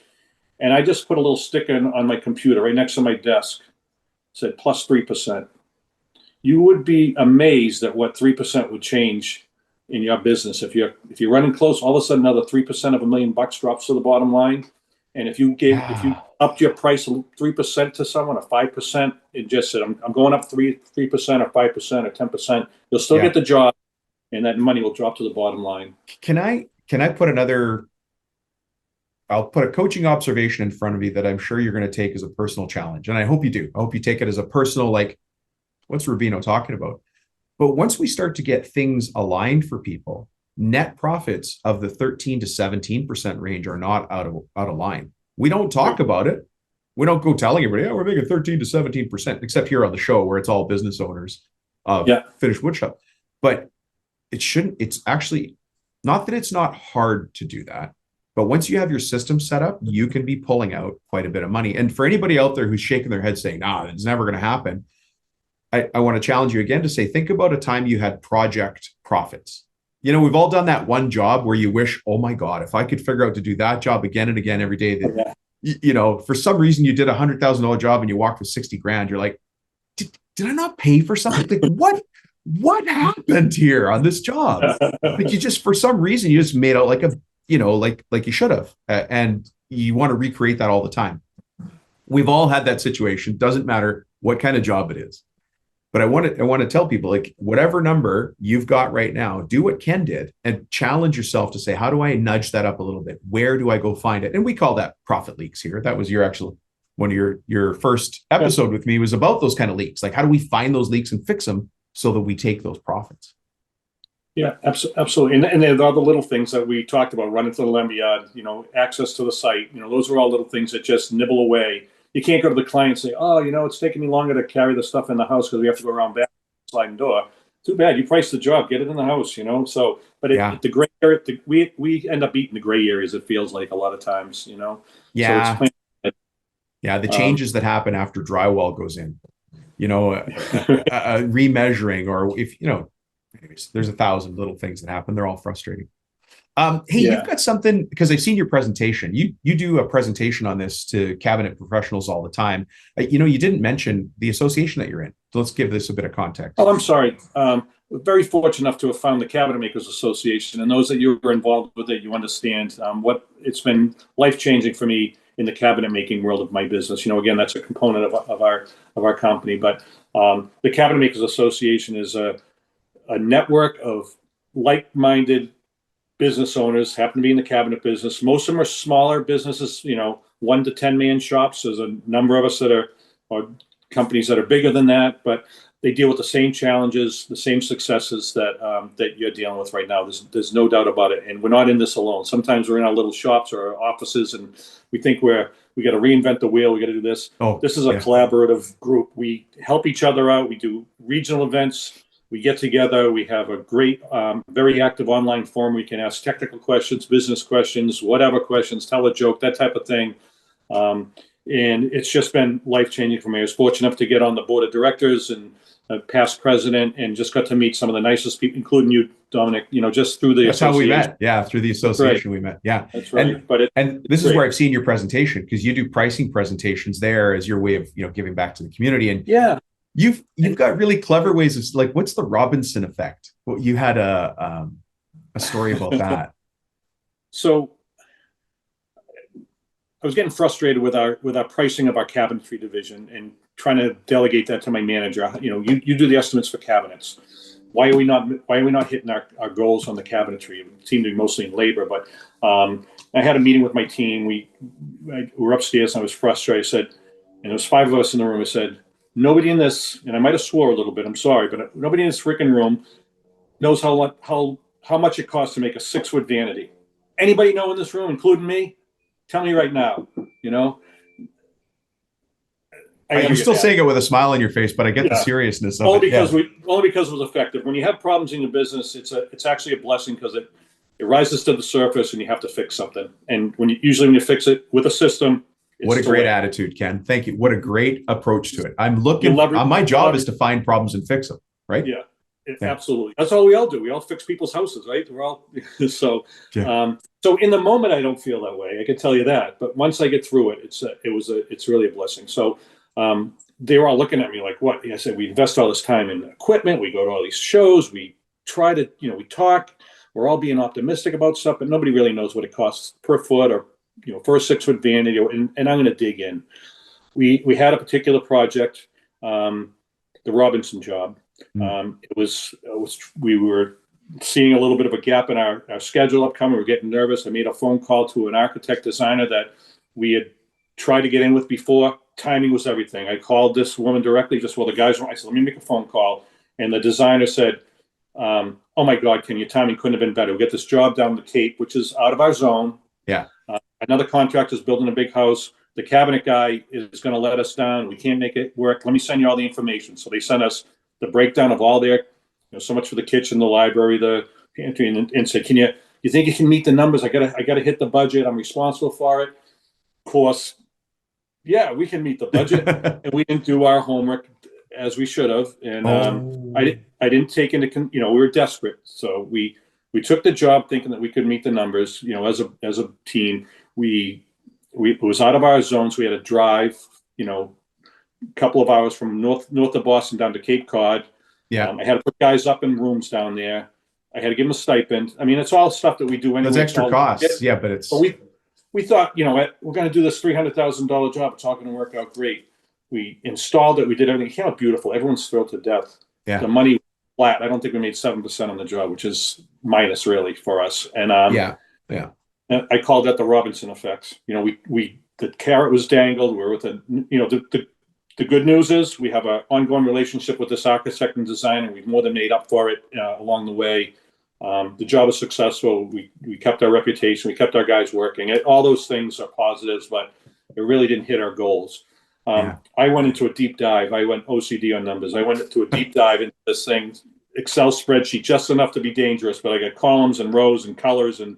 and I just put a little sticker on my computer right next to my desk. It said plus 3%. You would be amazed at what 3% would change in your business. If you're running close, all of a sudden another 3% of $1 million drops to the bottom line. And if you upped your price 3% to someone, or 5%, and just said, I'm going up 3% or 5% or 10%, you'll still get the job, and that money will drop to the bottom line. Can I put I'll put a coaching observation in front of you that I'm sure you're going to take as a personal challenge. And I hope you do. I hope you take it as a personal, like, what's Rubino talking about? But once we start to get things aligned for people, net profits of the 13 to 17% range are not out of line. We don't talk about it. We don't go telling everybody, we're making 13 to 17%, except here on the show where it's all business owners of finished woodshop. But it's actually not that it's not hard to do that. But once you have your system set up, you can be pulling out quite a bit of money. And for anybody out there who's shaking their head saying, it's never going to happen, I want to challenge you again to say, think about a time you had project profits. We've all done that one job where you wish, oh my God, if I could figure out to do that job again and again every day, that, for some reason you did $100,000 job and you walked with 60 grand. You're like, did I not pay for something? Like, what happened here on this job? Like for some reason, you just made out like like you should have. And you want to recreate that all the time. We've all had that situation. Doesn't matter what kind of job it is. But I want to tell people, like, whatever number you've got right now, do what Ken did and challenge yourself to say, how do I nudge that up a little bit? Where do I go find it? And we call that profit leaks here. That was one of your first episode with me was about those kind of leaks. Like, how do we find those leaks and fix them so that we take those profits? Yeah, absolutely. And there are the little things that we talked about, running to the lumberyard, access to the site. Those are all little things that just nibble away. You can't go to the client and say, it's taking me longer to carry the stuff in the house because we have to go around back sliding door. Too bad. You priced the job. Get it in the house, So, but the gray area, we end up eating the gray areas. It feels like a lot of times, Yeah. So it's the changes that happen after drywall goes in, a remeasuring, or if anyways, there's 1,000 little things that happen. They're all frustrating. You've got something, because I've seen your presentation. You do a presentation on this to cabinet professionals all the time. You didn't mention the association that you're in. So let's give this a bit of context. Oh, I'm sorry. We're very fortunate enough to have found the Cabinet Makers Association, and those that you were involved with it, you understand what it's been life-changing for me in the cabinet making world of my business. Again, that's a component of our company. But the Cabinet Makers Association is a network of like-minded business owners, happen to be in the cabinet business. Most of them are smaller businesses, 1 to 10 man shops. There's a number of us that are companies that are bigger than that, but they deal with the same challenges, the same successes that you're dealing with right now. There's no doubt about it. And we're not in this alone. Sometimes we're in our little shops or our offices and we think we got to reinvent the wheel. We got to do this. This is a collaborative group. We help each other out. We do regional events. We get together. We have a great, very active online forum. We can ask technical questions, business questions, whatever questions, tell a joke, that type of thing. And it's just been life-changing for me. I was fortunate enough to get on the board of directors, and past president, and just got to meet some of the nicest people, including you, Dominic, just through the That's how we association. met. Yeah, through the association we met. Yeah. That's right. And this is where I've seen your presentation, because you do pricing presentations there as your way of, giving back to the community. And yeah, you've got really clever ways of, like, what's the Robinson effect? Well, you had a story about that. So I was getting frustrated with our pricing of our cabinetry division and trying to delegate that to my manager. You do the estimates for cabinets. Why are we not hitting our goals on the cabinetry? It seemed to be mostly in labor, but I had a meeting with my team. We were upstairs and I was frustrated. I said, and there was 5 of us in the room. I said, nobody in this, and I might have swore a little bit, I'm sorry, but nobody in this freaking room knows how much it costs to make a 6-foot vanity. Anybody know in this room, including me? Tell me right now, You're still saying it with a smile on your face, but I get the seriousness of only it. Because only because it was effective. When you have problems in your business, it's actually a blessing, because it rises to the surface and you have to fix something. And usually when you fix it with a system, what a great attitude, Ken. Thank you. What a great approach to it. I'm looking, my job is to find problems and fix them, right? Yeah. Absolutely. That's all we all do. We all fix people's houses, right? We're all so. Yeah. So in the moment, I don't feel that way. I can tell you that. But once I get through it, it's really a blessing. So they were all looking at me like, "What?" I said, "We invest all this time in equipment. We go to all these shows. We try to, we talk. We're all being optimistic about stuff, but nobody really knows what it costs per foot, or for a 6-foot vanity." And I'm going to dig in. We had a particular project, the Robinson job. We were seeing a little bit of a gap in our schedule upcoming. We were getting nervous. I made a phone call to an architect designer that we had tried to get in with before. Timing was everything. I called this woman directly, just while the guys were. I said, "Let me make a phone call." And the designer said, "Oh my God, Ken, your timing couldn't have been better. We get this job down the Cape, which is out of our zone. Yeah. Another contractor's building a big house. The cabinet guy is going to let us down. We can't make it work. Let me send you all the information." So they sent us the breakdown of all their, so much for the kitchen, the library, the pantry, and said, "You think you can meet the numbers? I gotta hit the budget. I'm responsible for it." Of course, yeah, we can meet the budget, and we didn't do our homework as we should have. And I didn't take into, we were desperate, so we took the job thinking that we could meet the numbers. As a team, it was out of our zone, so we had to drive, couple of hours from north of Boston down to Cape Cod. Yeah. I had to put guys up in rooms down there. I had to give them a stipend. I mean, it's all stuff that we do anyway. Those extra costs. Yeah, but it's. But we thought, we're going to do this $300,000 job. It's all going to work out great. We installed it. We did everything. It came out beautiful. Everyone's thrilled to death. Yeah. The money flat. I don't think we made 7% on the job, which is minus really for us. And yeah. And I called that the Robinson effect. The carrot was dangled. We're with the good news is we have an ongoing relationship with this architect and designer. We've more than made up for it along the way. The job is successful. We kept our reputation. We kept our guys working. All those things are positives, but it really didn't hit our goals. I went into a deep dive. I went OCD on numbers. I went into a deep dive into this thing, Excel spreadsheet, just enough to be dangerous. But I got columns and rows and colors and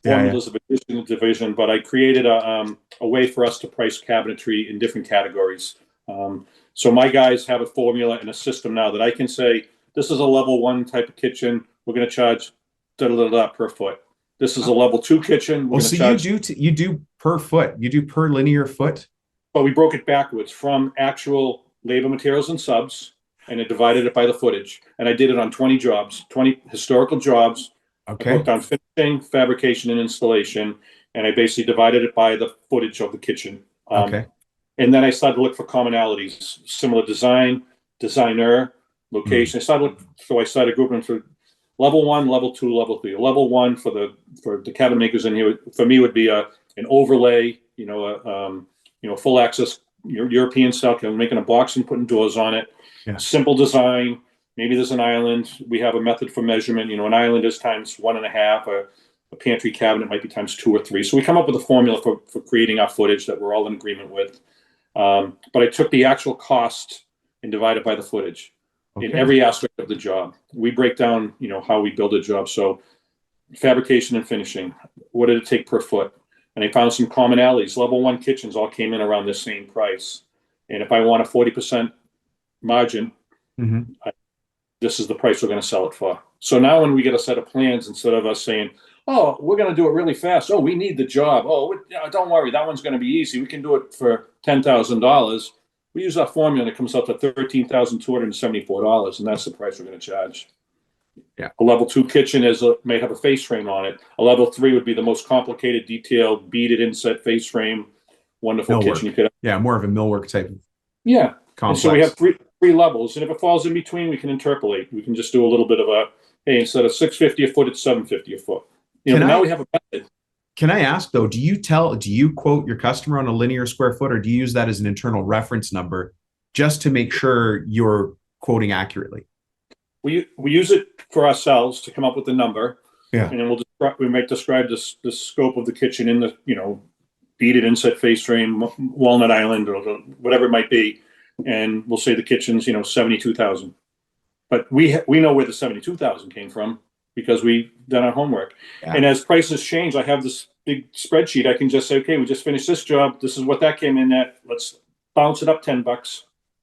formulas of addition and division. But I created a way for us to price cabinetry in different categories. So my guys have a formula and a system now that I can say, this is a level 1 type of kitchen. We're going to charge per foot. This is a level 2 kitchen. You do per foot. You do per linear foot. But we broke it backwards from actual labor, materials, and subs, and I divided it by the footage. And I did it on 20 jobs, 20 historical jobs. Okay. I broke down finishing, fabrication, and installation, and I basically divided it by the footage of the kitchen. Okay. And then I started to look for commonalities, similar design, designer, location. I started grouping for level 1, level 2, level 3. Level 1 for the cabinet makers in here, for me, would be an overlay, full access European style, making a box and putting doors on it. Yeah. Simple design. Maybe there's an island. We have a method for measurement. An island is times 1.5. A pantry cabinet might be times 2 or 3. So we come up with a formula for creating our footage that we're all in agreement with. But I took the actual cost and divided by the footage in every aspect of the job. We break down, how we build a job. So fabrication and finishing, what did it take per foot? And I found some commonalities. Level 1 kitchens all came in around the same price. And if I want a 40% margin, Mhm. This is the price we're going to sell it for. So now when we get a set of plans, instead of us saying, oh, we're going to do it really fast. Oh, we need the job. Oh, don't worry. That one's going to be easy. We can do it for $10,000. We use our formula and it comes out to $13,274. And that's the price we're going to charge. Yeah. A level 2 kitchen may have a face frame on it. A level 3 would be the most complicated, detailed, beaded inset face frame. Wonderful Millwork. kitchen you could have. Yeah, more of a millwork type of Yeah. complex. And so we have three levels, and if it falls in between, we can interpolate. We can just do a little bit of a, hey, instead of $650 a foot, it's $750 a foot. Now we have a method. Can I ask though, do you quote your customer on a linear square foot, or do you use that as an internal reference number just to make sure you're quoting accurately? We use it for ourselves to come up with the number. Yeah. And then we might describe the scope of the kitchen in the, beaded inset face frame, walnut island, or whatever it might be. And we'll say the kitchen's, $72,000. But we know where the $72,000 came from because we've done our homework. Yeah. And as prices change, I have this big spreadsheet. I can just say, okay, we just finished this job. This is what that came in at. Let's bounce it up $10.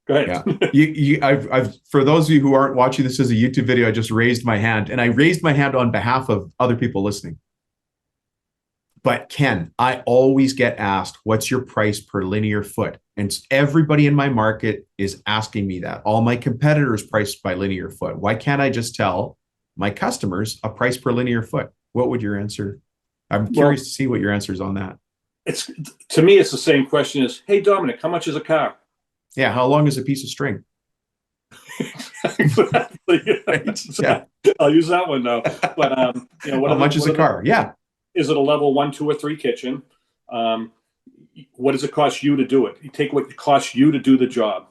Go ahead. Yeah. I've for those of you who aren't watching this as a YouTube video, I just raised my hand, and I raised my hand on behalf of other people listening. But Ken, I always get asked, what's your price per linear foot? And everybody in my market is asking me that. All my competitors priced by linear foot. Why can't I just tell my customers a price per linear foot? What would your answer? I'm curious to see what your answer is on that. To me, it's the same question as, hey, Dominic, how much is a car? Yeah. How long is a piece of string? Exactly. Right? So yeah. I'll use that one now. But how much is a car? Yeah. Is it a level 1, 2, or 3 kitchen? What does it cost you to do it? You take what it costs you to do the job,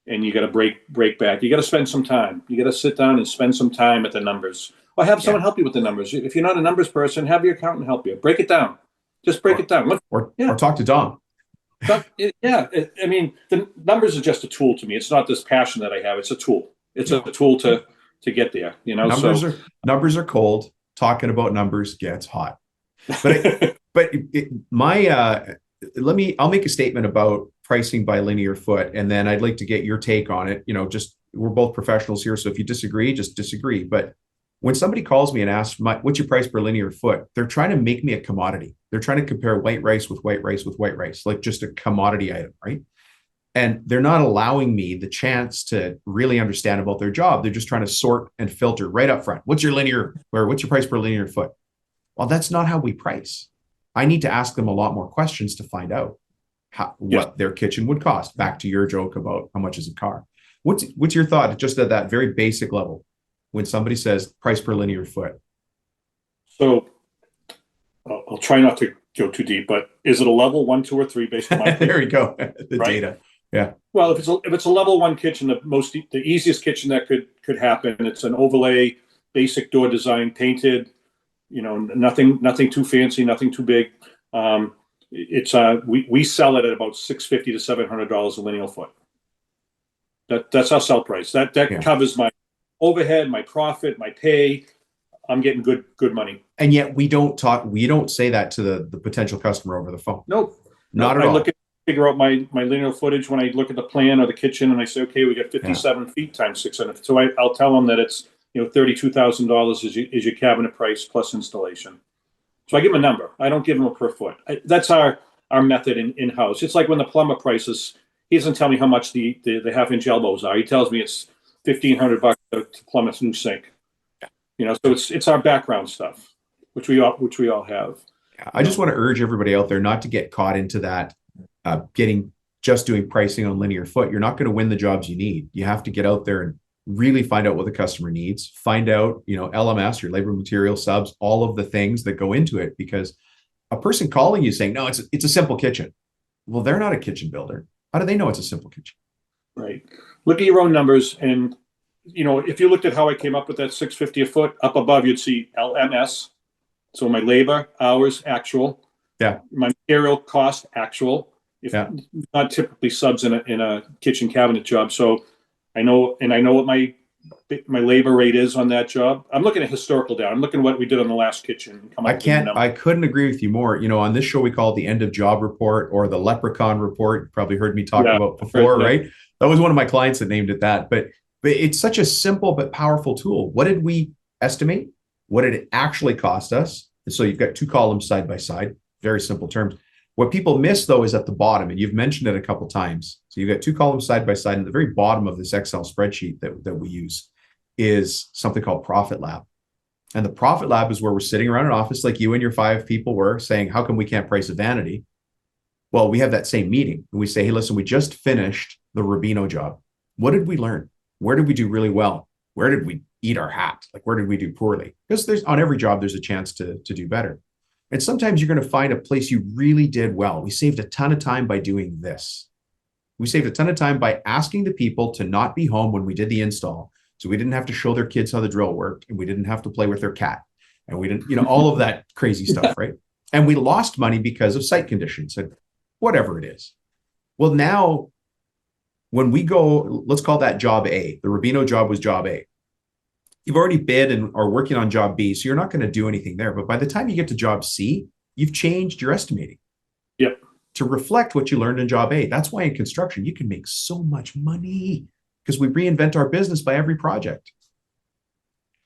and you got to break back. You got to spend some time. You got to sit down and spend some time at the numbers, or have someone help you with the numbers. If you're not a numbers person, have your accountant help you. Break it down. Just break it down. Or talk to Dom. I mean, the numbers are just a tool to me. It's not this passion that I have. It's a tool. It's a tool to get there. Numbers are cold. Talking about numbers gets hot. But I'll make a statement about pricing by linear foot, and then I'd like to get your take on it. We're both professionals here, so if you disagree, just disagree. But when somebody calls me and asks, what's your price per linear foot? They're trying to make me a commodity. They're trying to compare white rice with white rice with white rice, like just a commodity item, right? And they're not allowing me the chance to really understand about their job. They're just trying to sort and filter right up front. What's your price per linear foot? Well, that's not how we price. I need to ask them a lot more questions to find out what their kitchen would cost. Back to your joke about how much is a car. What's your thought just at that very basic level when somebody says price per linear foot? So I'll try not to go too deep, but is it a level 1, 2, or 3 based on my there we go. The data. Yeah. Well, if it's a level 1 kitchen, the easiest kitchen that could happen, it's an overlay, basic door design, painted. Nothing too fancy, nothing too big. We sell it at about $650 to $700 a lineal foot. That's our sell price. That covers my overhead, my profit, my pay. I'm getting good money. And yet we don't say that to the potential customer over the phone. Nope. Not at all. Figure out my lineal footage when I look at the plan or the kitchen, and I say, okay, we got 57 feet times 600. So I'll tell them that it's $32,000 is your cabinet price plus installation. So I give them a number. I don't give them a per foot. That's our method in-house. It's like when the plumber prices, he doesn't tell me how much the half-inch elbows are. He tells me it's $1,500 to plumb a new sink. So it's our background stuff, which we all have. I just want to urge everybody out there not to get caught into that, doing pricing on linear foot. You're not going to win the jobs you need. You have to get out there and really find out what the customer needs, find out, LMS, your labor material subs, all of the things that go into it, because a person calling you saying, no, it's a simple kitchen. Well, they're not a kitchen builder. How do they know it's a simple kitchen? Right. Look at your own numbers. And, if you looked at how I came up with that $650 a foot, up above, you'd see LMS. So my labor hours, actual. Yeah. My material cost, actual. Not typically subs in a kitchen cabinet job. So I know what my labor rate is on that job. I'm looking at historical data. I'm looking at what we did on the last kitchen. I couldn't agree with you more. On this show, we call it the end of job report or the leprechaun report. You probably heard me talk about before, right? That was one of my clients that named it that. But But it's such a simple but powerful tool. What did we estimate? What did it actually cost us? And so you've got two columns side by side, very simple terms. What people miss though is at the bottom, and you've mentioned it a couple of times. So you've got two columns side by side, and the very bottom of this Excel spreadsheet that we use is something called Profit Lab. And the Profit Lab is where we're sitting around an office like you and your 5 people were saying, how come we can't price a vanity? Well, we have that same meeting and we say, hey, listen, we just finished the Rubino job. What did we learn? Where did we do really well? Where did we eat our hat? Like, where did we do poorly? Because there's on every job, there's a chance to do better. And sometimes you're going to find a place you really did well. We saved a ton of time by doing this. We saved a ton of time by asking the people to not be home when we did the install. So we didn't have to show their kids how the drill worked, and we didn't have to play with their cat. And we didn't, all of that crazy stuff, right? And we lost money because of site conditions and whatever it is. Well, now when we go, let's call that job A. The Rubino job was job A. You've already bid and are working on job B, so you're not going to do anything there. But by the time you get to job C, you've changed your estimating. Yep. To reflect what you learned in job A. That's why in construction, you can make so much money because we reinvent our business by every project.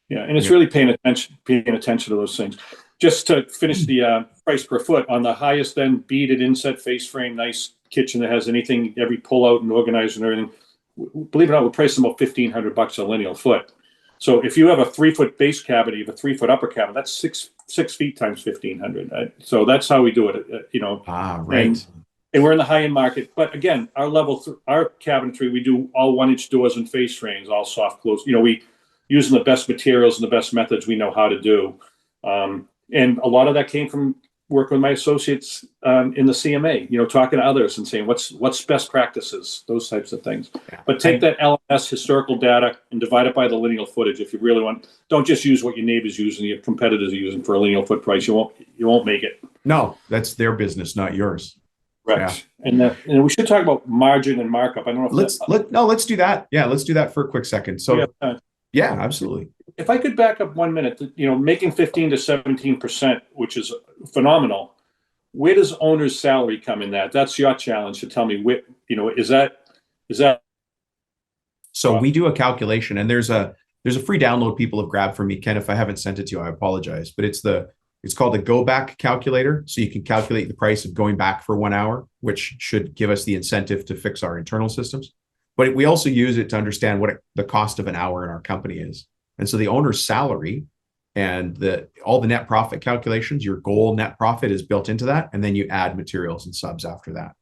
Yeah, and it's really paying attention to those things. Just to finish the price per foot on the highest end beaded inset face frame, nice kitchen that has anything, every pull out and organizer and everything. Believe it or not, we're pricing about $1,500 a lineal foot. So if you have a 3-foot base cabinet, you have a 3-foot upper cabinet, that's six feet times 1,500. Right? So that's how we do it. Right. And we're in the high end market. But again, our our cabinetry, we do all 1-inch doors and face frames, all soft close. We using the best materials and the best methods we know how to do. And a lot of that came from working with my associates in the CMA, talking to others and saying, what's best practices, those types of things. Yeah. But take that LMS historical data and divide it by the lineal footage if you really want. Don't just use what your neighbors use and your competitors are using for a lineal foot price. You won't make it. No, that's their business, not yours. Right. Yeah. And we should talk about margin and markup. I don't know if let's do that. Yeah, let's do that for a quick second. So yeah, absolutely. If I could back up 1 minute, making 15 to 17%, which is phenomenal. Where does owner's salary come in that? That's your challenge to tell me is that? So we do a calculation, and there's a free download people have grabbed from me, Ken. If I haven't sent it to you, I apologize, but it's called the go back calculator. So you can calculate the price of going back for 1 hour, which should give us the incentive to fix our internal systems. But we also use it to understand what the cost of an hour in our company is. And so the owner's salary and all the net profit calculations, your goal net profit is built into that. And then you add materials and subs after that.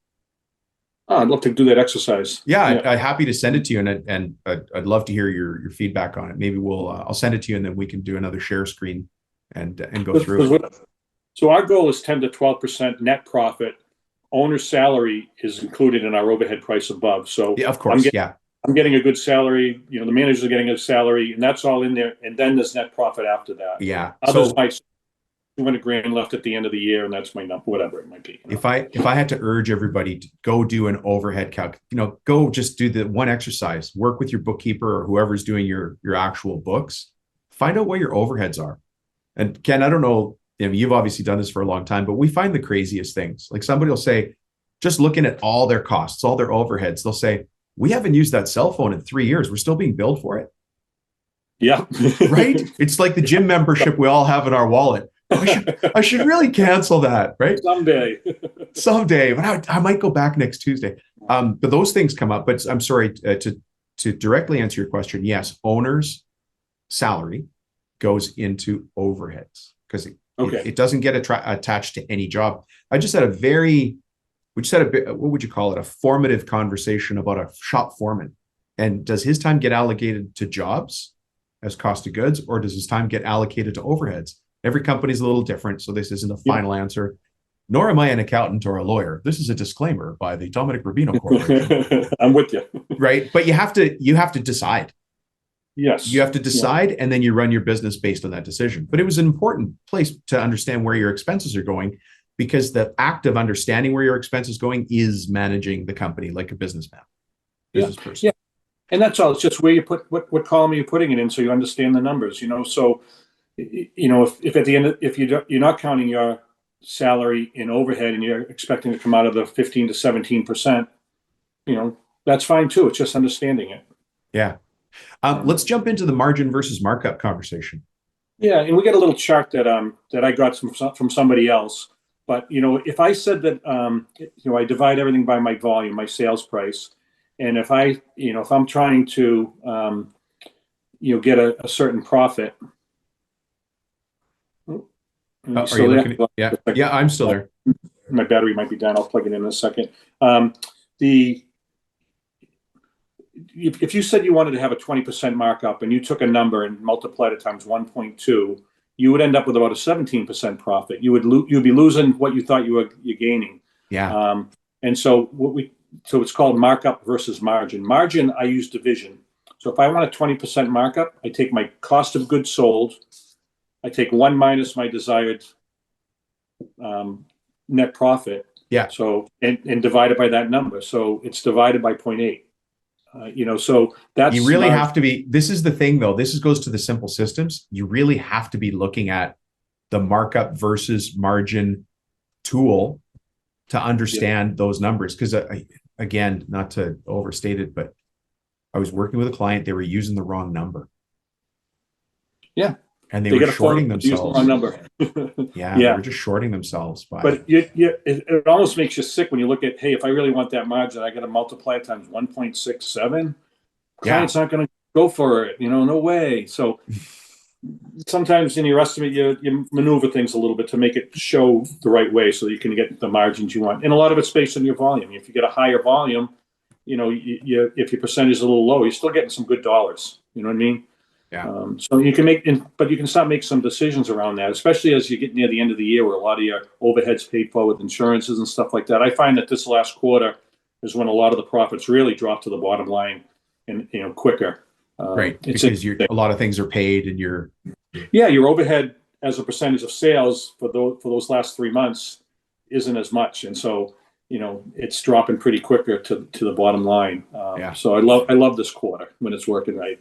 Oh, I'd love to do that exercise. Yeah. I'm happy to send it to you. And I'd love to hear your feedback on it. Maybe I'll send it to you and then we can do another share screen and go through it. So our goal is 10 to 12% net profit. Owner's salary is included in our overhead price above. So yeah, of course. I'm getting a good salary. The managers are getting a salary, and that's all in there. And then there's net profit after that. Yeah. Others might $200,000 left at the end of the year, and that's my number, whatever it might be. If I had to urge everybody to go do an overhead calc, go just do the one exercise. Work with your bookkeeper or whoever's doing your actual books. Find out what your overheads are. And Ken, I don't know. You've obviously done this for a long time, but we find the craziest things. Like somebody will say, just looking at all their costs, all their overheads, they'll say, we haven't used that cell phone in 3 years. We're still being billed for it. Yeah. Right? It's like the gym membership we all have in our wallet. I should really cancel that, right? Someday, but I might go back next Tuesday. But those things come up. But I'm sorry, to directly answer your question, yes, owner's salary goes into overheads because it doesn't get attached to any job. I just had what would you call it? A formative conversation about a shop foreman. And does his time get allocated to jobs as cost of goods, or does his time get allocated to overheads? Every company is a little different. So this isn't a final answer, nor am I an accountant or a lawyer. This is a disclaimer by the Dominic Rubino Corporation. I'm with you. Right. But you have to decide. Yes. You have to decide, and then you run your business based on that decision. But it was an important place to understand where your expenses are going, because the act of understanding where your expense is going is managing the company like a businessman, business person. Yeah. And that's all. It's just where you put what column are you putting it in, so you understand the numbers. So, if at the end, if you're not counting your salary in overhead and you're expecting to come out of the 15 to 17%, that's fine too. It's just understanding it. Yeah. Let's jump into the margin versus markup conversation. Yeah, and we got a little chart that I got from somebody else. But if I said that I divide everything by my volume, my sales price, and if I'm trying to get a certain profit. Are you looking at, yeah, I'm still there. My battery might be down. I'll plug it in a second. If you said you wanted to have a 20% markup and you took a number and multiplied it times 1.2, you would end up with about a 17% profit. You'd be losing what you thought you're gaining. Yeah. And so it's called markup versus margin. Margin, I use division. So if I want a 20% markup, I take my cost of goods sold, I take 1 minus my desired net profit. Yeah. So and divide it by that number. So it's divided by 0.8. So that's you really have to be. This is the thing, though. This goes to the simple systems. You really have to be looking at the markup versus margin tool to understand those numbers. Because again, not to overstate it, but I was working with a client. They were using the wrong number. Yeah. And they were shorting themselves. The wrong number. Yeah, they were just shorting themselves. But it almost makes you sick when you look at, hey, if I really want that margin, I got to multiply it times 1.67. Client's not going to go for it. No way. So sometimes in your estimate, you maneuver things a little bit to make it show the right way so that you can get the margins you want. And a lot of it's based on your volume. If you get a higher volume, if your percentage is a little low, you're still getting some good dollars. You know what I mean? Yeah. So you can but you can start making some decisions around that, especially as you get near the end of the year where a lot of your overheads paid for with insurances and stuff like that. I find that this last quarter is when a lot of the profits really drop to the bottom line and quicker. Right. Because a lot of things are paid and your overhead as a percentage of sales for those last 3 months isn't as much. And so, it's dropping pretty quicker to the bottom line. So I love this quarter when it's working right.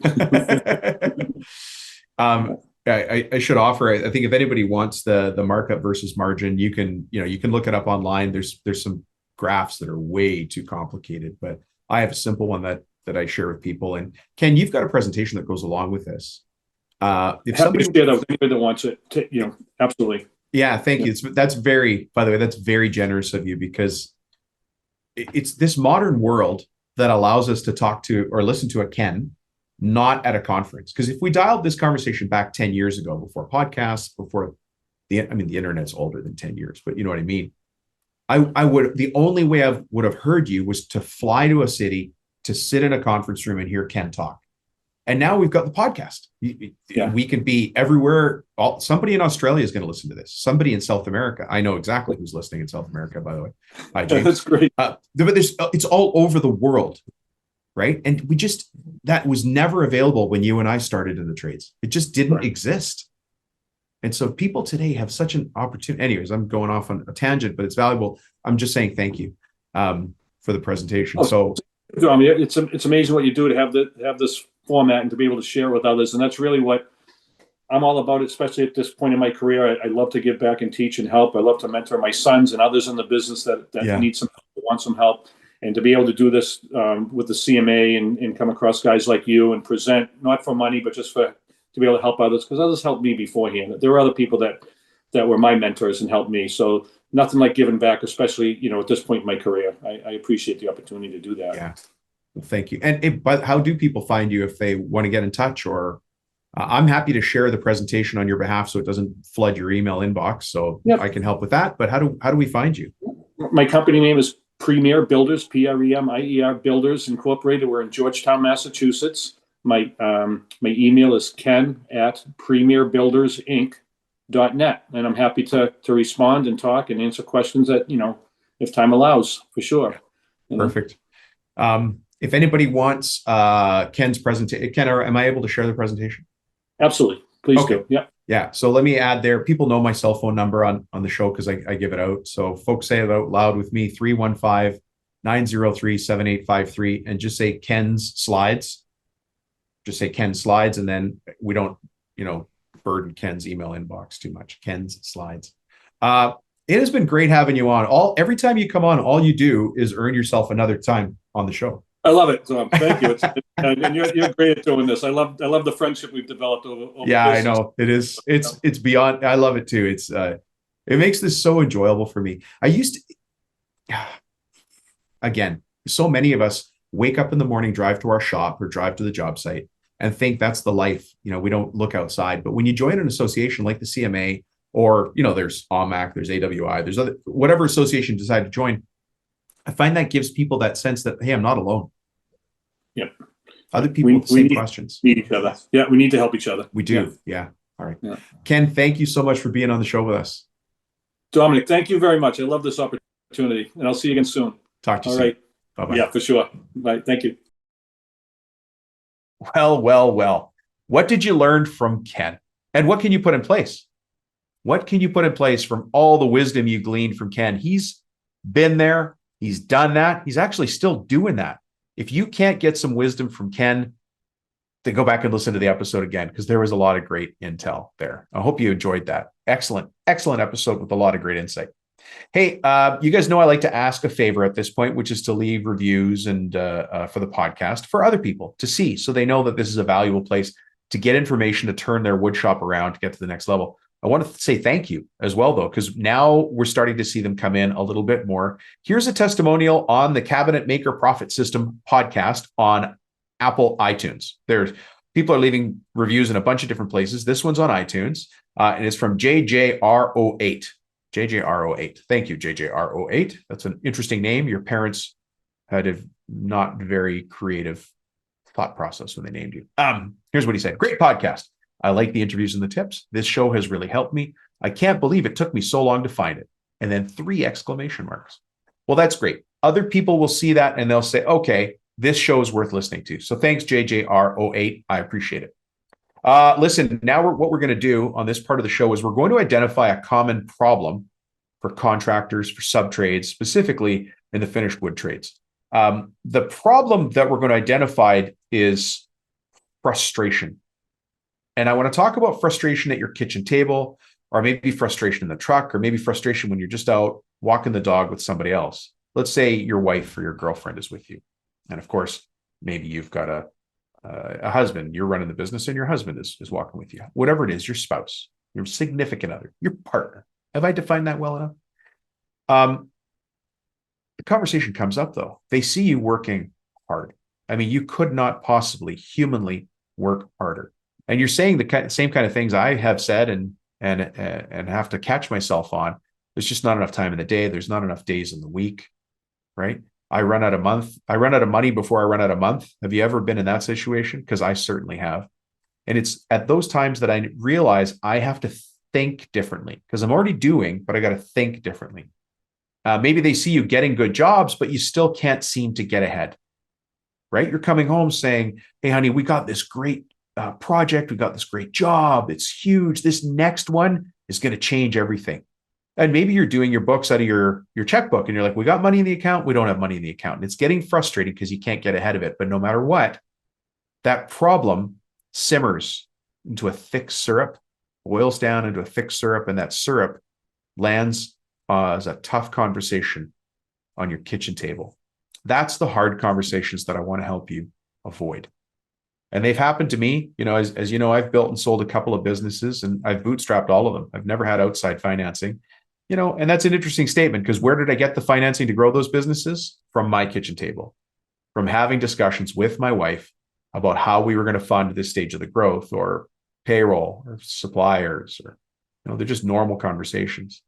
I should offer, I think if anybody wants the markup versus margin, you can look it up online. There's some graphs that are way too complicated, but I have a simple one that I share with people. And Ken, you've got a presentation that goes along with this. If somebody that wants it, absolutely. Yeah, thank you. By the way, that's very generous of you, because it's this modern world that allows us to talk to or listen to a Ken, not at a conference. Because if we dialed this conversation back 10 years ago, before podcasts, before the internet's older than 10 years, but you know what I mean? The only way I would have heard you was to fly to a city, to sit in a conference room and hear Ken talk. And now we've got the podcast. We can be everywhere. Somebody in Australia is going to listen to this. Somebody in South America. I know exactly who's listening in South America, by the way. Hi, James. That's great. But it's all over the world, right? And that was never available when you and I started in the trades. It just didn't exist. And so people today have such an opportunity. Anyways, I'm going off on a tangent, but it's valuable. I'm just saying thank you for the presentation. It's amazing what you do to have this format and to be able to share with others. And that's really what I'm all about, especially at this point in my career. I love to give back and teach and help. I love to mentor my sons and others in the business that need some help, want some help. And to be able to do this with the CMA and come across guys like you and present, not for money, but just to be able to help others, because others helped me beforehand. There were other people that were my mentors and helped me. So nothing like giving back, especially, at this point in my career. I appreciate the opportunity to do that. Yeah. Well, thank you. But how do people find you if they want to get in touch? Or I'm happy to share the presentation on your behalf so it doesn't flood your email inbox. So I can help with that. But how do we find you? My company name is Premier Builders, Premier Builders Incorporated. We're in Georgetown, Massachusetts. My email is ken@premierbuildersinc.net, and I'm happy to respond and talk and answer questions that if time allows, for sure. Perfect. If anybody wants Ken's presentation, Ken, am I able to share the presentation? Absolutely. Please do. Yeah. Yeah. So let me add there. People know my cell phone number on the show because I give it out. So folks, say it out loud with me: 315-903-7853, and just say Ken's slides. Just say Ken's slides, and then we don't, burden Ken's email inbox too much. Ken's slides. It has been great having you on. Every time you come on, all you do is earn yourself another time on the show. I love it, Tom. Thank you. And you're great at doing this. I love the friendship we've developed over Yeah, I business. know it is. It's beyond. I love it too. It makes this so enjoyable for me. I used to, again, so many of us wake up in the morning, drive to our shop or drive to the job site and think that's the life. We don't look outside. But when you join an association like the CMA or, there's AWMAC, there's AWI, there's other, whatever association you decide to join, I find that gives people that sense that, hey, I'm not alone. Yep. Other people with the same questions. Need each other. Yeah, we need to help each other. We do. Yeah. All right. Yeah. Ken, thank you so much for being on the show with us. Dominic, thank you very much. I love this opportunity, and I'll see you again soon. Talk to you All soon. right. Bye-bye. Yeah, for sure. Bye. Thank you. Well. What did you learn from Ken? And what can you put in place? What can you put in place from all the wisdom you gleaned from Ken? He's been there. He's done that. He's actually still doing that. If you can't get some wisdom from Ken, then go back and listen to the episode again, because there was a lot of great intel there. I hope you enjoyed that. Excellent episode with a lot of great insight. Hey, you guys know I like to ask a favor at this point, which is to leave reviews and for the podcast for other people to see, so they know that this is a valuable place to get information to turn their wood shop around to get to the next level. I want to say thank you as well, though, because now we're starting to see them come in a little bit more. Here's a testimonial on the Cabinet Maker Profit System podcast on Apple iTunes. There's people are leaving reviews in a bunch of different places. This one's on iTunes, and it's from JJRO8. JJRO8. Thank you, JJRO8. That's an interesting name. Your parents had a not very creative thought process when they named you. Here's what he said. Great podcast. I like the interviews and the tips. This show has really helped me. I can't believe it took me so long to find it. And then 3 exclamation marks. Well, that's great. Other people will see that and they'll say, okay, this show is worth listening to. So thanks, JJR08. I appreciate it. Listen, now what we're going to do on this part of the show is we're going to identify a common problem for contractors, for sub-trades, specifically in the finished wood trades. The problem that we're going to identify is frustration. And I want to talk about frustration at your kitchen table, or maybe frustration in the truck, or maybe frustration when you're just out walking the dog with somebody else. Let's say your wife or your girlfriend is with you. And of course, maybe you've got a husband, you're running the business and your husband is walking with you. Whatever it is, your spouse, your significant other, your partner. Have I defined that well enough? The conversation comes up though. They see you working hard. I mean, you could not possibly humanly work harder. And you're saying the same kind of things I have said and have to catch myself on. There's just not enough time in the day. There's not enough days in the week, right? I run out of money before I run out of month. Have you ever been in that situation? Because I certainly have. And it's at those times that I realize I have to think differently, because I'm already doing, but I got to think differently. Maybe they see you getting good jobs, but you still can't seem to get ahead, right? You're coming home saying, hey, honey, we got this great project. We got this great job. It's huge. This next one is going to change everything. And maybe you're doing your books out of your checkbook and you're like, we got money in the account. We don't have money in the account. And it's getting frustrating because you can't get ahead of it. But no matter what, that problem simmers into a thick syrup, boils down into a thick syrup, and that syrup lands as a tough conversation on your kitchen table. That's the hard conversations that I want to help you avoid. And they've happened to me, as you know, I've built and sold a couple of businesses and I've bootstrapped all of them. I've never had outside financing, and that's an interesting statement, because where did I get the financing to grow those businesses? From my kitchen table, from having discussions with my wife about how we were going to fund this stage of the growth, or payroll, or suppliers, or, they're just normal conversations.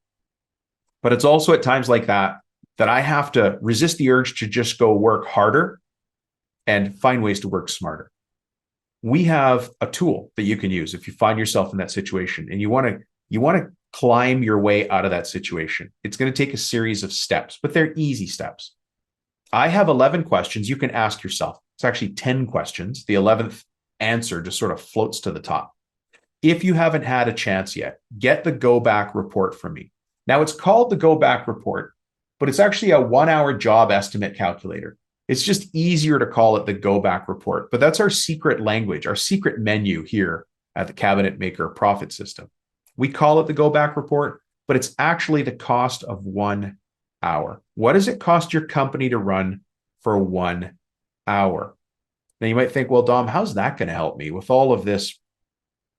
But it's also at times like that I have to resist the urge to just go work harder and find ways to work smarter. We have a tool that you can use if you find yourself in that situation and you want to climb your way out of that situation. It's going to take a series of steps, but they're easy steps. I have 11 questions you can ask yourself. It's actually 10 questions. The 11th answer just sort of floats to the top. If you haven't had a chance yet, get the Go Back report from me. Now, it's called the Go Back report, but it's actually a 1-hour job estimate calculator. It's just easier to call it the Go Back report, but that's our secret language, our secret menu here at the Cabinet Maker Profit System. We call it the Go Back report, but it's actually the cost of 1 hour. What does it cost your company to run for 1 hour. Now you might think, well, Dom, how's that going to help me with all of this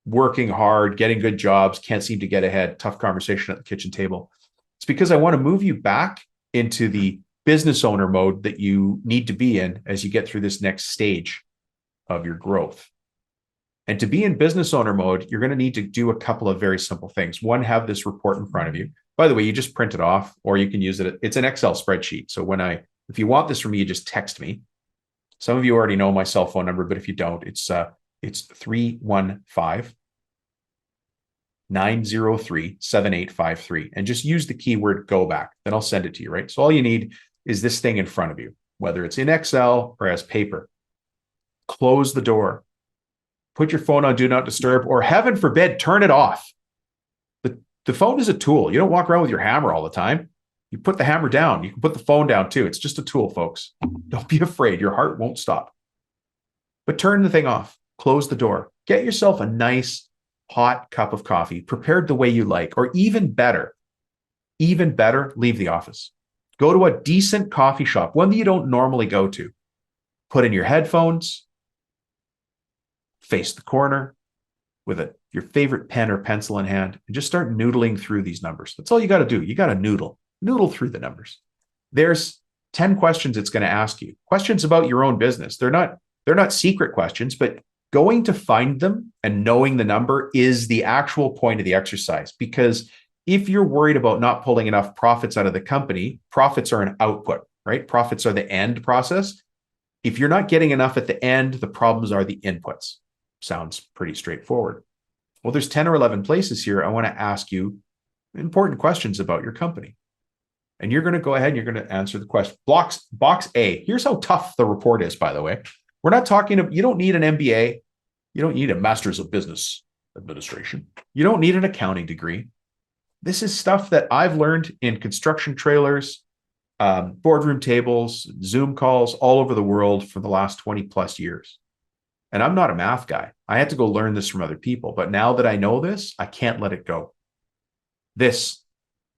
working hard, getting good jobs, can't seem to get ahead, tough conversation at the kitchen table? It's because I want to move you back into the business owner mode that you need to be in as you get through this next stage of your growth. And to be in business owner mode, you're going to need to do a couple of very simple things. One, have this report in front of you. By the way, you just print it off, or you can use it. It's an Excel spreadsheet. So if you want this from me, you just text me. Some of you already know my cell phone number, but if you don't, it's 315-903-7853. And just use the keyword go back. Then I'll send it to you, right? So all you need is this thing in front of you, whether it's in Excel or as paper. Close the door. Put your phone on do not disturb, or heaven forbid, turn it off. The phone is a tool. You don't walk around with your hammer all the time. You put the hammer down. You can put the phone down too. It's just a tool, folks. Don't be afraid. Your heart won't stop. But turn the thing off. Close the door. Get yourself a nice hot cup of coffee, prepared the way you like, or even better, leave the office. Go to a decent coffee shop, one that you don't normally go to. Put in your headphones, face the corner with your favorite pen or pencil in hand, and just start noodling through these numbers. That's all you got to do. You got to noodle through the numbers. There's 10 questions it's going to ask you. Questions about your own business. They're not secret questions, but going to find them and knowing the number is the actual point of the exercise. Because if you're worried about not pulling enough profits out of the company, profits are an output, right? Profits are the end process. If you're not getting enough at the end, the problems are the inputs. Sounds pretty straightforward. Well, there's 10 or 11 places here I want to ask you important questions about your company. And you're going to go ahead and you're going to answer the question. Box A. Here's how tough the report is, by the way. We're not talking, you don't need an MBA. You don't need a master's of business administration. You don't need an accounting degree. This is stuff that I've learned in construction trailers, boardroom tables, Zoom calls all over the world for the last 20 plus years. And I'm not a math guy. I had to go learn this from other people. But now that I know this, I can't let it go. This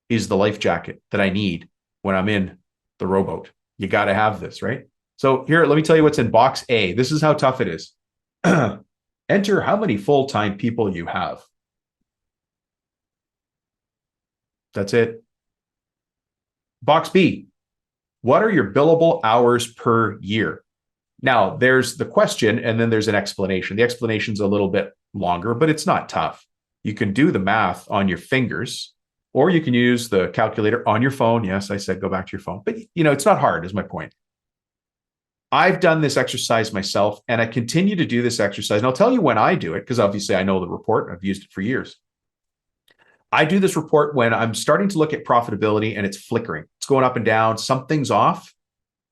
is the life jacket that I need when I'm in the rowboat. You got to have this, right? So here, let me tell you what's in box A. This is how tough it is. Enter how many full-time people you have. That's it. Box B. What are your billable hours per year? Now, there's the question, and then there's an explanation. The explanation's a little bit longer, but it's not tough. You can do the math on your fingers, or you can use the calculator on your phone. Yes, I said go back to your phone. But, it's not hard, is my point. I've done this exercise myself, and I continue to do this exercise. And I'll tell you when I do it, because obviously I know the report. I've used it for years. I do this report when I'm starting to look at profitability and it's flickering. It's going up and down. Something's off.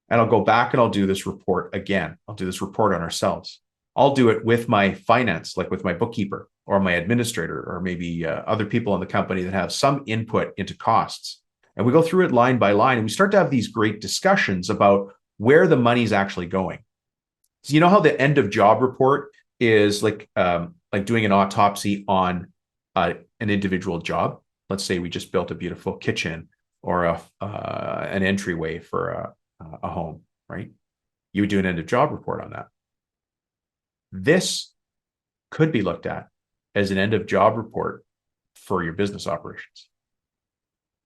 And I'll go back and I'll do this report again. I'll do this report on ourselves. I'll do it with my finance, like with my bookkeeper or my administrator, or maybe other people in the company that have some input into costs. And we go through it line by line, and we start to have these great discussions about where the money's actually going. So you know how the end of job report is like doing an autopsy on an individual job? Let's say we just built a beautiful kitchen or an entryway for a home, right? You would do an end of job report on that. This could be looked at as an end of job report for your business operations.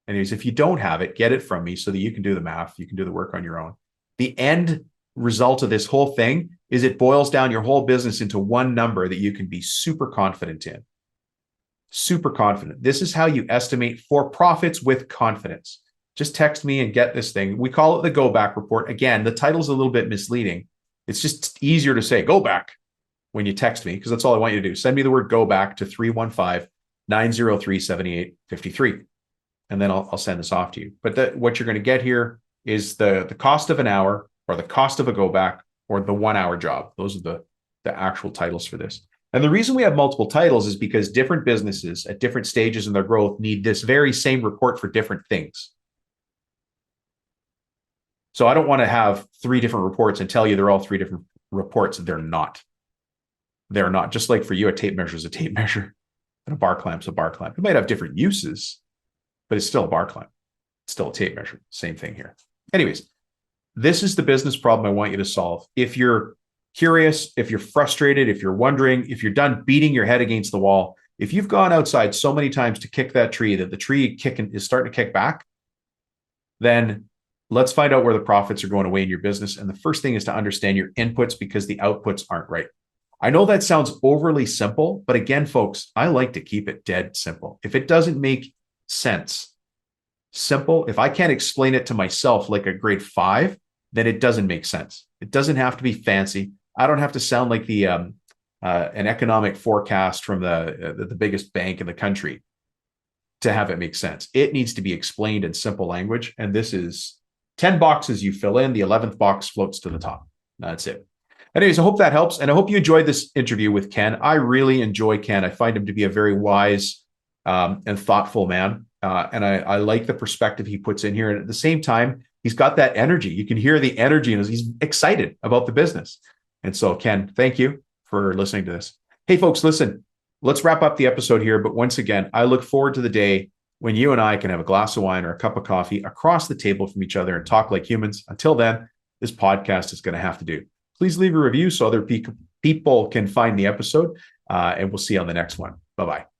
Anyways, if you don't have it, get it from me so that you can do the math, you can do the work on your own. The end result of this whole thing is it boils down your whole business into one number that you can be super confident in. Super confident. This is how you estimate for profits with confidence. Just text me and get this thing. We call it the go back report. Again, the title's a little bit misleading. It's just easier to say go back when you text me, because that's all I want you to do. Send me the word go back to 315-903-7853. And then I'll send this off to you. But what you're going to get here is the cost of an hour, or the cost of a go back, or the 1 hour job. Those are the actual titles for this. And the reason we have multiple titles is because different businesses at different stages in their growth need this very same report for different things. So I don't want to have 3 different reports and tell you they're all 3 different reports. They're not. They're not. Just like for you, a tape measure is a tape measure, and a bar clamp's a bar clamp. It might have different uses, but it's still a bar clamp. It's still a tape measure. Same thing here. Anyways, This is the business problem I want you to solve. If you're curious, if you're frustrated, if you're wondering, if you're done beating your head against the wall, if you've gone outside so many times to kick that tree that the tree is starting to kick back, then let's find out where the profits are going away in your business. And the first thing is to understand your inputs, because the outputs aren't right. I know that sounds overly simple, but again, folks, I like to keep it dead simple. If it doesn't make sense, simple, if I can't explain it to myself like a grade 5, then it doesn't make sense. It doesn't have to be fancy. I don't have to sound like an economic forecast from the biggest bank in the country to have it make sense. It needs to be explained in simple language. And this is 10 boxes you fill in. The 11th box floats to the top. That's it. Anyways, I hope that helps. And I hope you enjoyed this interview with Ken. I really enjoy Ken. I find him to be a very wise and thoughtful man. And I like the perspective he puts in here. And at the same time, he's got that energy. You can hear the energy, and he's excited about the business. And so, Ken, thank you for listening to this. Hey, folks, listen, let's wrap up the episode here. But once again, I look forward to the day when you and I can have a glass of wine or a cup of coffee across the table from each other and talk like humans. Until then, this podcast is going to have to do. Please leave a review so other people can find the episode. And we'll see you on the next one. Bye-bye.